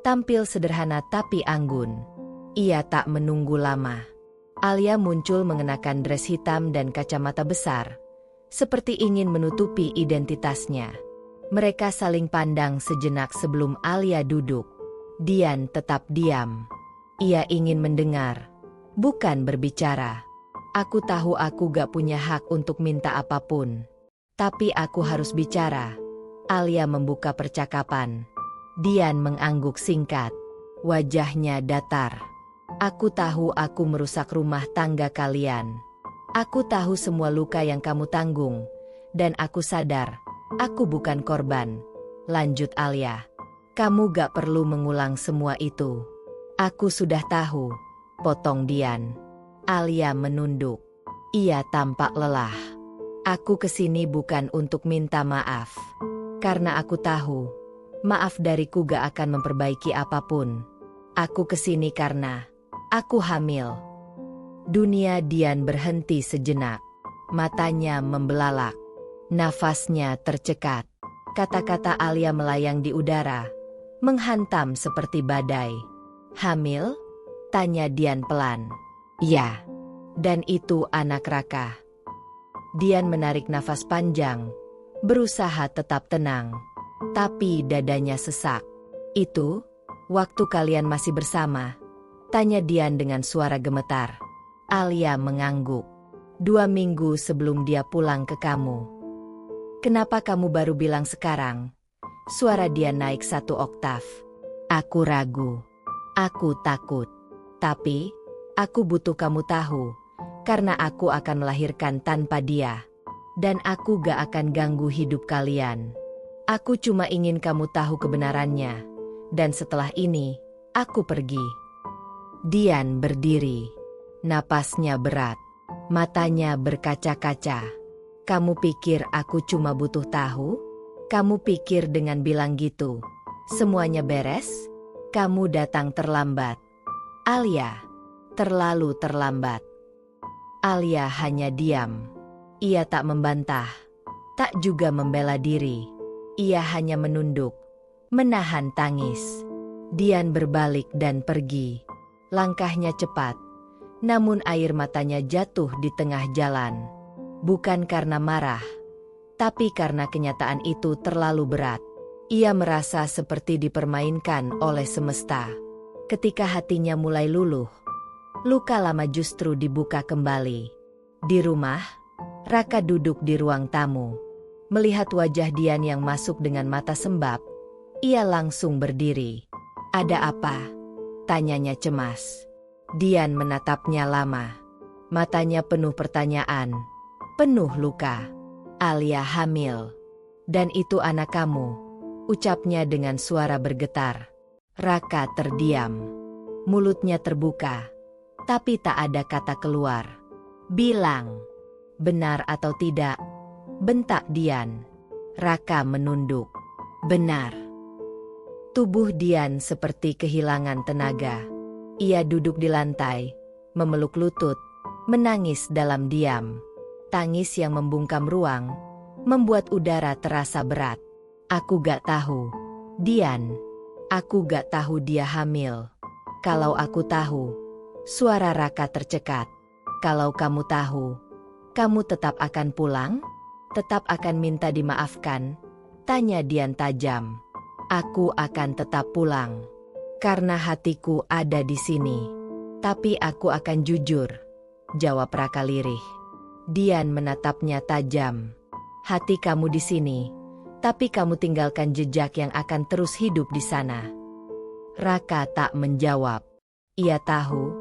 tampil sederhana tapi anggun. Ia tak menunggu lama. Alia muncul mengenakan dress hitam dan kacamata besar, seperti ingin menutupi identitasnya. Mereka saling pandang sejenak sebelum Alia duduk. Dian tetap diam. Ia ingin mendengar, bukan berbicara. "Aku tahu aku gak punya hak untuk minta apapun, tapi aku harus bicara." Alia membuka percakapan. Dian mengangguk singkat. Wajahnya datar. Aku tahu aku merusak rumah tangga kalian. Aku tahu semua luka yang kamu tanggung. Dan aku sadar, aku bukan korban. Lanjut Alia. Kamu gak perlu mengulang semua itu. Aku sudah tahu. Potong Dian. Alia menunduk. Ia tampak lelah. Aku kesini bukan untuk minta maaf. Karena aku tahu, maaf dariku gak akan memperbaiki apapun. Aku kesini karena aku hamil. Dunia Dian berhenti sejenak. Matanya membelalak. Nafasnya tercekat. Kata-kata Alia melayang di udara, menghantam seperti badai. Hamil? Tanya Dian pelan. Ya. Dan itu anak Raka. Dian menarik nafas panjang, berusaha tetap tenang. Tapi dadanya sesak. Itu, waktu kalian masih bersama? Tanya Dian dengan suara gemetar. Alia mengangguk. 2 minggu sebelum dia pulang ke kamu. Kenapa kamu baru bilang sekarang? Suara Dian naik 1 oktav. Aku ragu. Aku takut. Tapi, aku butuh kamu tahu. Karena aku akan melahirkan tanpa dia. Dan aku gak akan ganggu hidup kalian. Aku cuma ingin kamu tahu kebenarannya. Dan setelah ini, aku pergi. Dian berdiri. Napasnya berat. Matanya berkaca-kaca. Kamu pikir aku cuma butuh tahu? Kamu pikir dengan bilang gitu, semuanya beres? Kamu datang terlambat. Alia, terlalu terlambat. Alia hanya diam. Ia tak membantah, tak juga membela diri. Ia hanya menunduk, menahan tangis. Dian berbalik dan pergi. Langkahnya cepat, namun air matanya jatuh di tengah jalan. Bukan karena marah, tapi karena kenyataan itu terlalu berat. Ia merasa seperti dipermainkan oleh semesta. Ketika hatinya mulai luluh, luka lama justru dibuka kembali. Di rumah, Raka duduk di ruang tamu. Melihat wajah Dian yang masuk dengan mata sembab, ia langsung berdiri. Ada apa? Tanyanya cemas. Dian menatapnya lama. Matanya penuh pertanyaan, penuh luka. Alia hamil. Dan itu anak kamu, ucapnya dengan suara bergetar. Raka terdiam. Mulutnya terbuka, tapi tak ada kata keluar. Bilang, benar atau tidak? Bentak Dian. Raka menunduk. Benar. Tubuh Dian seperti kehilangan tenaga. Ia duduk di lantai, memeluk lutut, menangis dalam diam. Tangis yang membungkam ruang, membuat udara terasa berat. Aku gak tahu. Dian, aku gak tahu dia hamil. Kalau aku tahu, suara Raka tercekat. Kalau kamu tahu, kamu tetap akan pulang? Tetap akan minta dimaafkan? Tanya Dian tajam. Aku akan tetap pulang. Karena hatiku ada di sini. Tapi aku akan jujur, jawab Raka lirih. Dian menatapnya tajam. Hati kamu di sini, tapi kamu tinggalkan jejak yang akan terus hidup di sana. Raka tak menjawab. Ia tahu,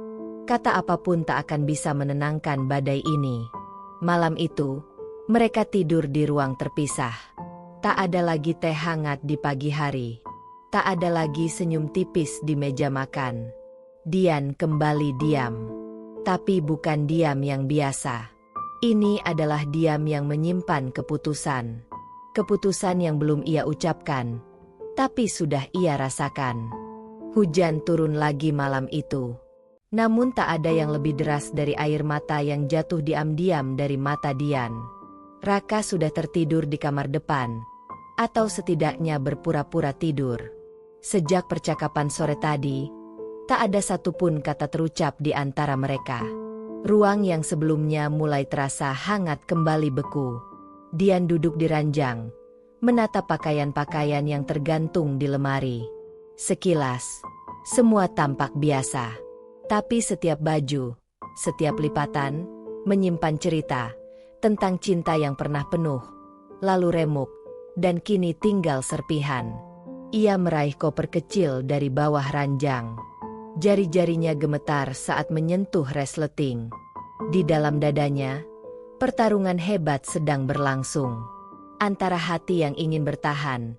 kata apapun tak akan bisa menenangkan badai ini. Malam itu, mereka tidur di ruang terpisah. Tak ada lagi teh hangat di pagi hari. Tak ada lagi senyum tipis di meja makan. Dian kembali diam. Tapi bukan diam yang biasa. Ini adalah diam yang menyimpan keputusan. Keputusan yang belum ia ucapkan, tapi sudah ia rasakan. Hujan turun lagi malam itu. Namun tak ada yang lebih deras dari air mata yang jatuh diam-diam dari mata Dian. Raka sudah tertidur di kamar depan, atau setidaknya berpura-pura tidur. Sejak percakapan sore tadi, tak ada satupun kata terucap di antara mereka. Ruang yang sebelumnya mulai terasa hangat kembali beku. Dian duduk di ranjang, menatap pakaian-pakaian yang tergantung di lemari. Sekilas, semua tampak biasa. Tapi setiap baju, setiap lipatan, menyimpan cerita tentang cinta yang pernah penuh, lalu remuk, dan kini tinggal serpihan. Ia meraih koper kecil dari bawah ranjang. Jari-jarinya gemetar saat menyentuh resleting. Di dalam dadanya, pertarungan hebat sedang berlangsung. Antara hati yang ingin bertahan,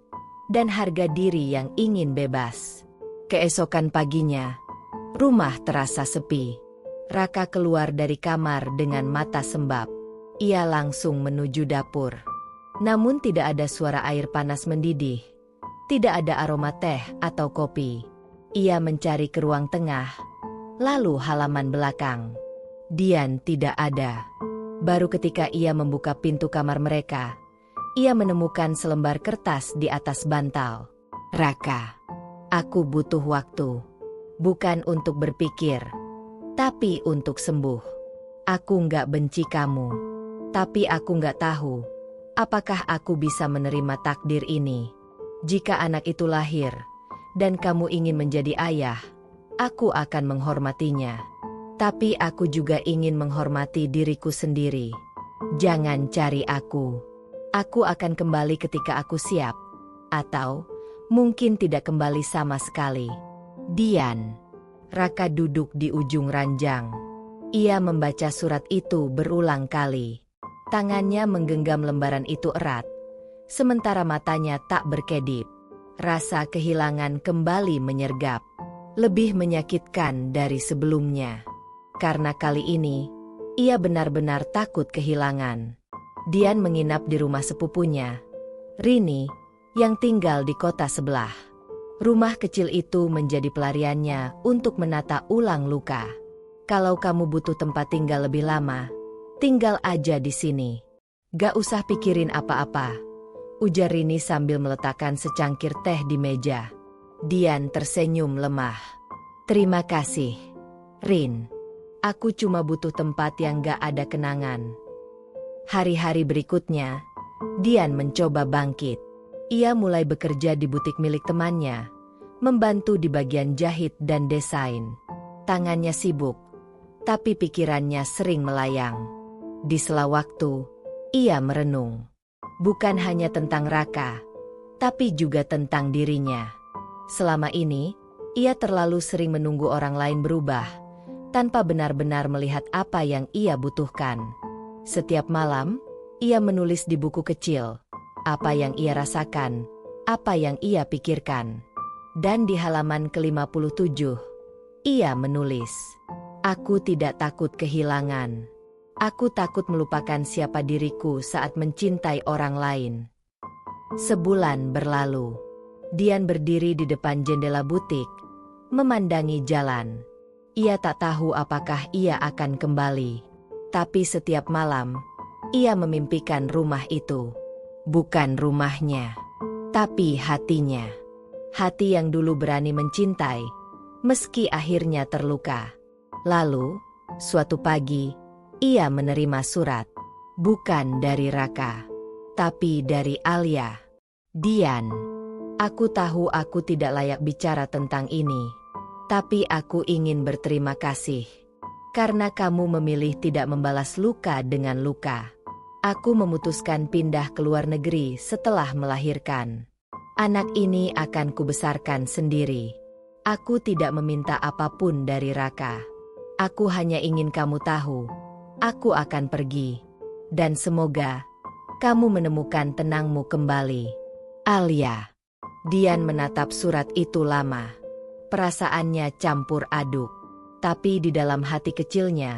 dan harga diri yang ingin bebas. Keesokan paginya, rumah terasa sepi. Raka keluar dari kamar dengan mata sembab. Ia langsung menuju dapur. Namun tidak ada suara air panas mendidih. Tidak ada aroma teh atau kopi. Ia mencari ke ruang tengah, lalu halaman belakang. Dian tidak ada. Baru ketika ia membuka pintu kamar mereka, ia menemukan selembar kertas di atas bantal. Raka, aku butuh waktu. Bukan untuk berpikir, tapi untuk sembuh. Aku nggak benci kamu, tapi aku nggak tahu, apakah aku bisa menerima takdir ini. Jika anak itu lahir, dan kamu ingin menjadi ayah, aku akan menghormatinya. Tapi aku juga ingin menghormati diriku sendiri. Jangan cari aku. Aku akan kembali ketika aku siap. Atau, mungkin tidak kembali sama sekali. Dian. Raka duduk di ujung ranjang. Ia membaca surat itu berulang kali. Tangannya menggenggam lembaran itu erat. Sementara matanya tak berkedip. Rasa kehilangan kembali menyergap. Lebih menyakitkan dari sebelumnya. Karena kali ini, ia benar-benar takut kehilangan. Dian menginap di rumah sepupunya, Rini, yang tinggal di kota sebelah. Rumah kecil itu menjadi pelariannya untuk menata ulang luka. Kalau kamu butuh tempat tinggal lebih lama, tinggal aja di sini. Gak usah pikirin apa-apa, ujar Rini sambil meletakkan secangkir teh di meja. Dian tersenyum lemah. Terima kasih, Rin. Aku cuma butuh tempat yang gak ada kenangan. Hari-hari berikutnya, Dian mencoba bangkit. Ia mulai bekerja di butik milik temannya, membantu di bagian jahit dan desain. Tangannya sibuk, tapi pikirannya sering melayang. Di sela waktu, ia merenung. Bukan hanya tentang Raka, tapi juga tentang dirinya. Selama ini, ia terlalu sering menunggu orang lain berubah, tanpa benar-benar melihat apa yang ia butuhkan. Setiap malam, ia menulis di buku kecil, apa yang ia rasakan, apa yang ia pikirkan. Dan di halaman ke-57, ia menulis, "Aku tidak takut kehilangan. Aku takut melupakan siapa diriku saat mencintai orang lain." Sebulan berlalu. Dian berdiri di depan jendela butik, memandangi jalan. Ia tak tahu apakah ia akan kembali. Tapi setiap malam, ia memimpikan rumah itu. Bukan rumahnya, tapi hatinya. Hati yang dulu berani mencintai, meski akhirnya terluka. Lalu, suatu pagi, ia menerima surat. Bukan dari Raka, tapi dari Alia. Dian, aku tahu aku tidak layak bicara tentang ini. Tapi aku ingin berterima kasih. Karena kamu memilih tidak membalas luka dengan luka. Aku memutuskan pindah ke luar negeri setelah melahirkan. Anak ini akan kubesarkan sendiri. Aku tidak meminta apapun dari Raka. Aku hanya ingin kamu tahu, aku akan pergi. Dan semoga kamu menemukan tenangmu kembali. Alia. Dian menatap surat itu lama. Perasaannya campur aduk. Tapi di dalam hati kecilnya,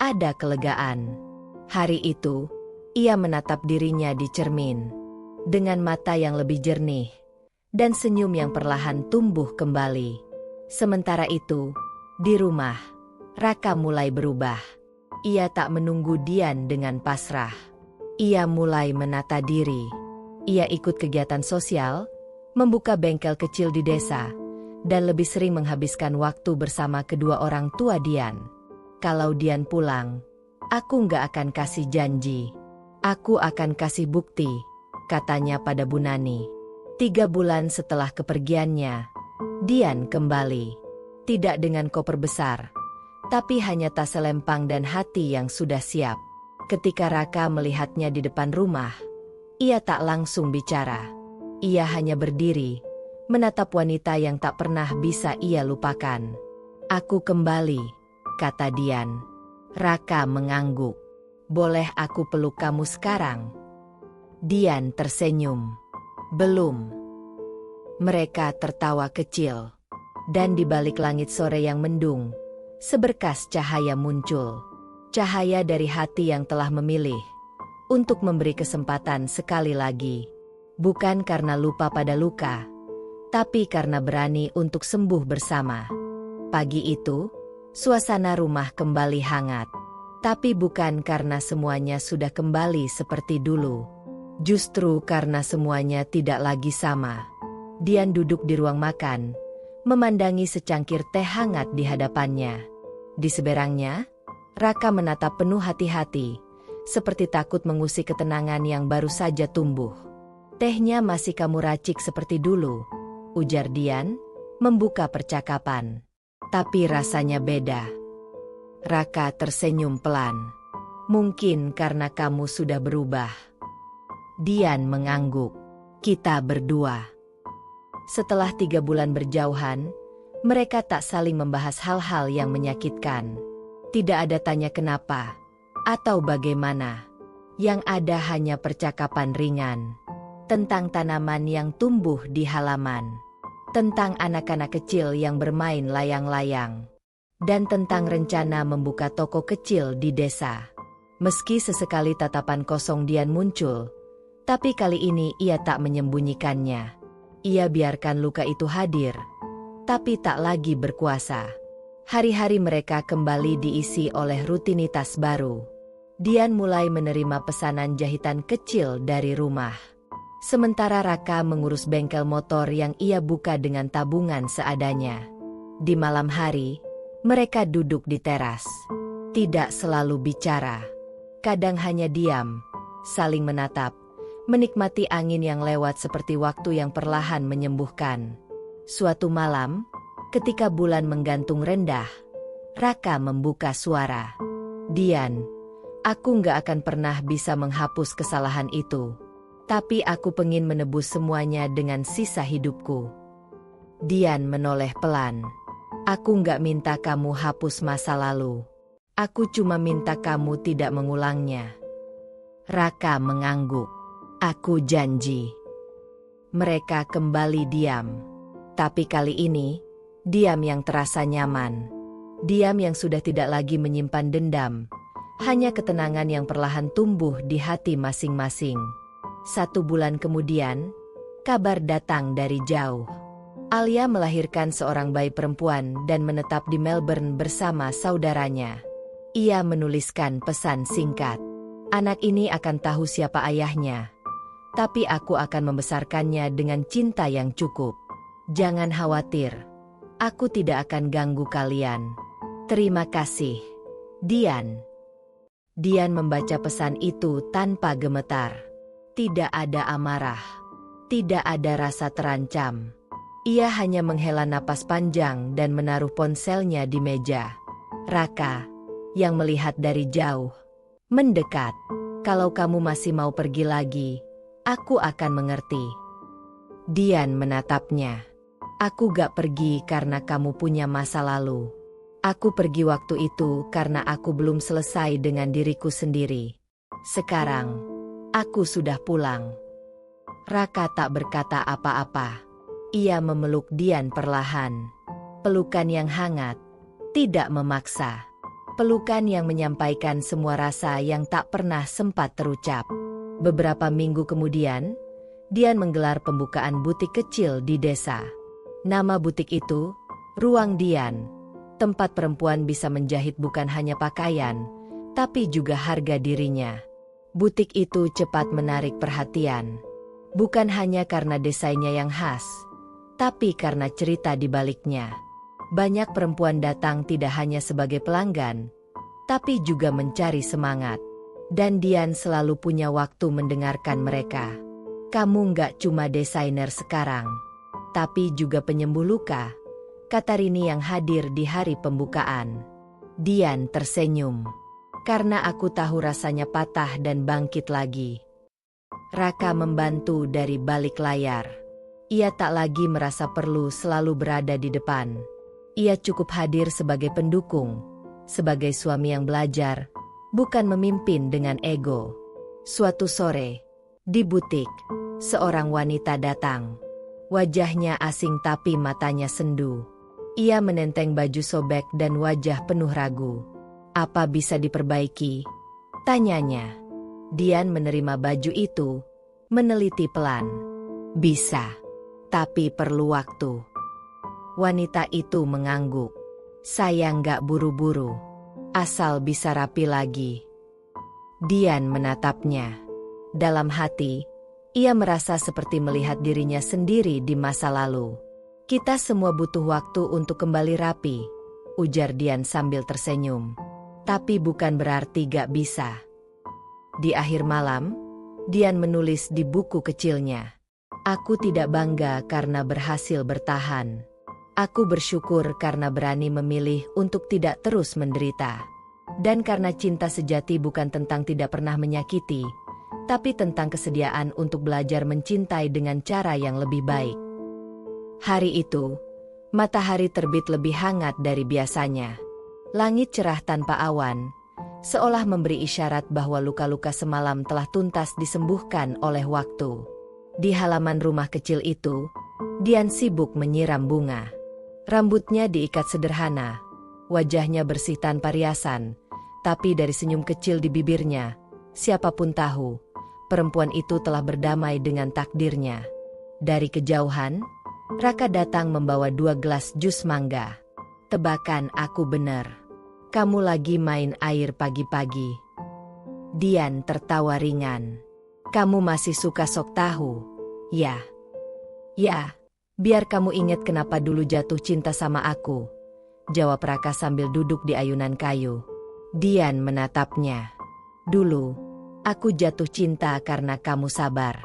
ada kelegaan. Hari itu, ia menatap dirinya di cermin. Dengan mata yang lebih jernih, dan senyum yang perlahan tumbuh kembali. Sementara itu, di rumah, Raka mulai berubah. Ia tak menunggu Dian dengan pasrah. Ia mulai menata diri. Ia ikut kegiatan sosial, membuka bengkel kecil di desa, dan lebih sering menghabiskan waktu bersama kedua orang tua Dian. Kalau Dian pulang, aku nggak akan kasih janji. Aku akan kasih bukti, katanya pada Bu Nani. 3 bulan setelah kepergiannya, Dian kembali. Tidak dengan koper besar, tapi hanya tas selempang dan hati yang sudah siap. Ketika Raka melihatnya di depan rumah, ia tak langsung bicara. Ia hanya berdiri, menatap wanita yang tak pernah bisa ia lupakan. Aku kembali, kata Dian. Raka mengangguk. Boleh aku peluk kamu sekarang? Dian tersenyum. Belum. Mereka tertawa kecil. Dan di balik langit sore yang mendung, seberkas cahaya muncul. Cahaya dari hati yang telah memilih untuk memberi kesempatan sekali lagi. Bukan karena lupa pada luka, tapi karena berani untuk sembuh bersama. Pagi itu, suasana rumah kembali hangat. Tapi bukan karena semuanya sudah kembali seperti dulu. Justru karena semuanya tidak lagi sama. Dian duduk di ruang makan, memandangi secangkir teh hangat di hadapannya. Di seberangnya, Raka menatap penuh hati-hati, seperti takut mengusik ketenangan yang baru saja tumbuh. Tehnya masih kamu racik seperti dulu, ujar Dian, membuka percakapan. Tapi rasanya beda. Raka tersenyum pelan. Mungkin karena kamu sudah berubah. Dian mengangguk. Kita berdua. Setelah 3 bulan berjauhan, mereka tak saling membahas hal-hal yang menyakitkan. Tidak ada tanya kenapa atau bagaimana. Yang ada hanya percakapan ringan. Tentang tanaman yang tumbuh di halaman. Tentang anak-anak kecil yang bermain layang-layang. Dan tentang rencana membuka toko kecil di desa. Meski sesekali tatapan kosong Dian muncul, tapi kali ini ia tak menyembunyikannya. Ia biarkan luka itu hadir, tapi tak lagi berkuasa. Hari-hari mereka kembali diisi oleh rutinitas baru. Dian mulai menerima pesanan jahitan kecil dari rumah. Sementara Raka mengurus bengkel motor yang ia buka dengan tabungan seadanya. Di malam hari, mereka duduk di teras. Tidak selalu bicara. Kadang hanya diam, saling menatap, menikmati angin yang lewat seperti waktu yang perlahan menyembuhkan. Suatu malam, ketika bulan menggantung rendah, Raka membuka suara. Dian, aku nggak akan pernah bisa menghapus kesalahan itu. Tapi aku pengin menebus semuanya dengan sisa hidupku. Dian menoleh pelan. Aku nggak minta kamu hapus masa lalu. Aku cuma minta kamu tidak mengulangnya. Raka mengangguk. Aku janji. Mereka kembali diam. Tapi kali ini, diam yang terasa nyaman. Diam yang sudah tidak lagi menyimpan dendam. Hanya ketenangan yang perlahan tumbuh di hati masing-masing. 1 bulan kemudian, kabar datang dari jauh. Alia melahirkan seorang bayi perempuan dan menetap di Melbourne bersama saudaranya. Ia menuliskan pesan singkat. Anak ini akan tahu siapa ayahnya. Tapi aku akan membesarkannya dengan cinta yang cukup. Jangan khawatir. Aku tidak akan ganggu kalian. Terima kasih. Dian. Dian membaca pesan itu tanpa gemetar. Tidak ada amarah. Tidak ada rasa terancam. Ia hanya menghela napas panjang dan menaruh ponselnya di meja. Raka, yang melihat dari jauh, mendekat. Kalau kamu masih mau pergi lagi, aku akan mengerti. Dian menatapnya. Aku gak pergi karena kamu punya masa lalu. Aku pergi waktu itu karena aku belum selesai dengan diriku sendiri. Sekarang, aku sudah pulang. Raka tak berkata apa-apa. Ia memeluk Dian perlahan. Pelukan yang hangat, tidak memaksa. Pelukan yang menyampaikan semua rasa yang tak pernah sempat terucap. Beberapa minggu kemudian, Dian menggelar pembukaan butik kecil di desa. Nama butik itu, Ruang Dian. Tempat perempuan bisa menjahit bukan hanya pakaian, tapi juga harga dirinya. Butik itu cepat menarik perhatian. Bukan hanya karena desainnya yang khas, tapi karena cerita di baliknya. Banyak perempuan datang tidak hanya sebagai pelanggan, tapi juga mencari semangat. Dan Dian selalu punya waktu mendengarkan mereka. Kamu nggak cuma desainer sekarang, tapi juga penyembuh luka, kata Rini yang hadir di hari pembukaan. Dian tersenyum. Karena aku tahu rasanya patah dan bangkit lagi. Raka membantu dari balik layar. Ia tak lagi merasa perlu selalu berada di depan. Ia cukup hadir sebagai pendukung, sebagai suami yang belajar, bukan memimpin dengan ego. Suatu sore, di butik, seorang wanita datang. Wajahnya asing tapi matanya sendu. Ia menenteng baju sobek dan wajah penuh ragu. "Apa bisa diperbaiki?" tanyanya. Dian menerima baju itu, meneliti pelan. "Bisa, tapi perlu waktu." Wanita itu mengangguk. "Saya nggak buru-buru, asal bisa rapi lagi." Dian menatapnya. Dalam hati, ia merasa seperti melihat dirinya sendiri di masa lalu. "Kita semua butuh waktu untuk kembali rapi," ujar Dian sambil tersenyum. "Tapi bukan berarti gak bisa." Di akhir malam, Dian menulis di buku kecilnya. "Aku tidak bangga karena berhasil bertahan. Aku bersyukur karena berani memilih untuk tidak terus menderita. Dan karena cinta sejati bukan tentang tidak pernah menyakiti, tapi tentang kesediaan untuk belajar mencintai dengan cara yang lebih baik." Hari itu, matahari terbit lebih hangat dari biasanya. Langit cerah tanpa awan, seolah memberi isyarat bahwa luka-luka semalam telah tuntas disembuhkan oleh waktu. Di halaman rumah kecil itu, Dian sibuk menyiram bunga. Rambutnya diikat sederhana, wajahnya bersih tanpa riasan, tapi dari senyum kecil di bibirnya, siapapun tahu, perempuan itu telah berdamai dengan takdirnya. Dari kejauhan, Raka datang membawa 2 gelas jus mangga. "Tebakan aku bener. Kamu lagi main air pagi-pagi." Dian tertawa ringan. "Kamu masih suka sop tahu?" "Ya." "Ya, biar kamu ingat kenapa dulu jatuh cinta sama aku," jawab Raka sambil duduk di ayunan kayu. Dian menatapnya. "Dulu, aku jatuh cinta karena kamu sabar.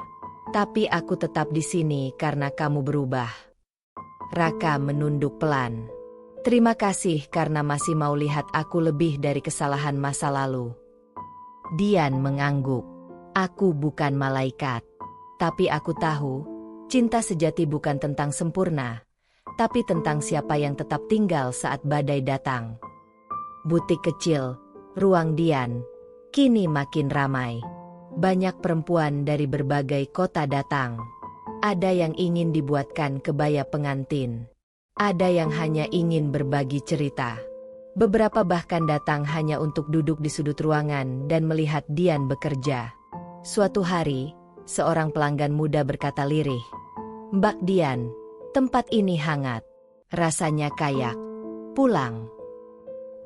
Tapi aku tetap di sini karena kamu berubah." Raka menunduk pelan. "Terima kasih karena masih mau lihat aku lebih dari kesalahan masa lalu." Dian mengangguk. "Aku bukan malaikat. Tapi aku tahu, cinta sejati bukan tentang sempurna, tapi tentang siapa yang tetap tinggal saat badai datang." Butik kecil, ruang Dian, kini makin ramai. Banyak perempuan dari berbagai kota datang. Ada yang ingin dibuatkan kebaya pengantin. Ada yang hanya ingin berbagi cerita. Beberapa bahkan datang hanya untuk duduk di sudut ruangan dan melihat Dian bekerja. Suatu hari, seorang pelanggan muda berkata lirih, "Mbak Dian, tempat ini hangat. Rasanya kayak pulang."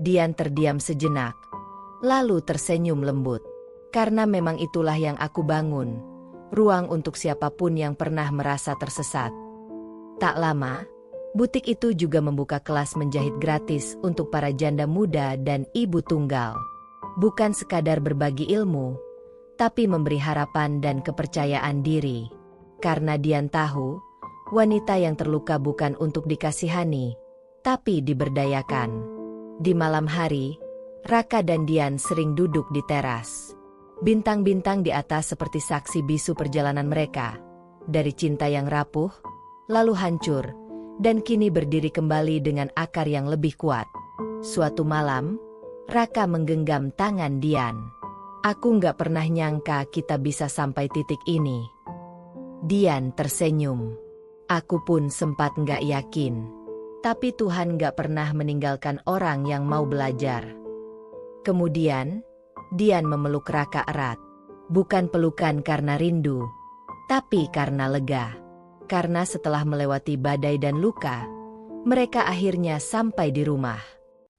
Dian terdiam sejenak, lalu tersenyum lembut. "Karena memang itulah yang aku bangun, ruang untuk siapapun yang pernah merasa tersesat." Tak lama, butik itu juga membuka kelas menjahit gratis untuk para janda muda dan ibu tunggal. Bukan sekadar berbagi ilmu, tapi memberi harapan dan kepercayaan diri. Karena Dian tahu, wanita yang terluka bukan untuk dikasihani, tapi diberdayakan. Di malam hari, Raka dan Dian sering duduk di teras. Bintang-bintang di atas seperti saksi bisu perjalanan mereka. Dari cinta yang rapuh, lalu hancur, dan kini berdiri kembali dengan akar yang lebih kuat. Suatu malam, Raka menggenggam tangan Dian. "Aku nggak pernah nyangka kita bisa sampai titik ini." Dian tersenyum. "Aku pun sempat nggak yakin. Tapi Tuhan nggak pernah meninggalkan orang yang mau belajar." Kemudian, Dian memeluk Raka erat. Bukan pelukan karena rindu, tapi karena lega. Karena setelah melewati badai dan luka, mereka akhirnya sampai di rumah.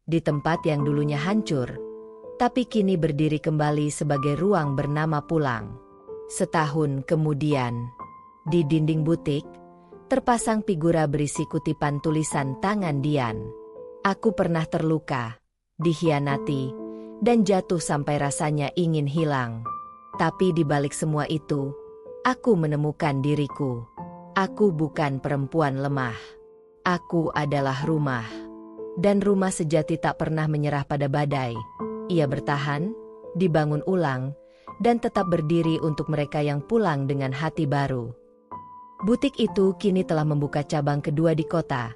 Di tempat yang dulunya hancur, tapi kini berdiri kembali sebagai ruang bernama pulang. Setahun kemudian, di dinding butik, terpasang figura berisi kutipan tulisan tangan Dian. "Aku pernah terluka, dikhianati, dan jatuh sampai rasanya ingin hilang. Tapi di balik semua itu, aku menemukan diriku. Aku bukan perempuan lemah. Aku adalah rumah. Dan rumah sejati tak pernah menyerah pada badai. Ia bertahan, dibangun ulang, dan tetap berdiri untuk mereka yang pulang dengan hati baru." Butik itu kini telah membuka cabang kedua di kota,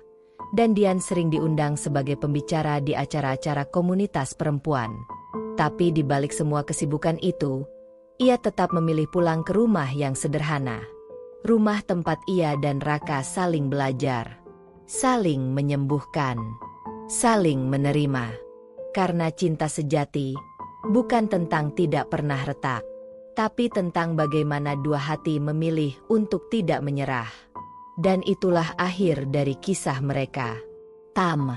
dan Dian sering diundang sebagai pembicara di acara-acara komunitas perempuan. Tapi di balik semua kesibukan itu, ia tetap memilih pulang ke rumah yang sederhana. Rumah tempat ia dan Raka saling belajar, saling menyembuhkan, saling menerima. Karena cinta sejati bukan tentang tidak pernah retak, tapi tentang bagaimana dua hati memilih untuk tidak menyerah. Dan itulah akhir dari kisah mereka. Tam.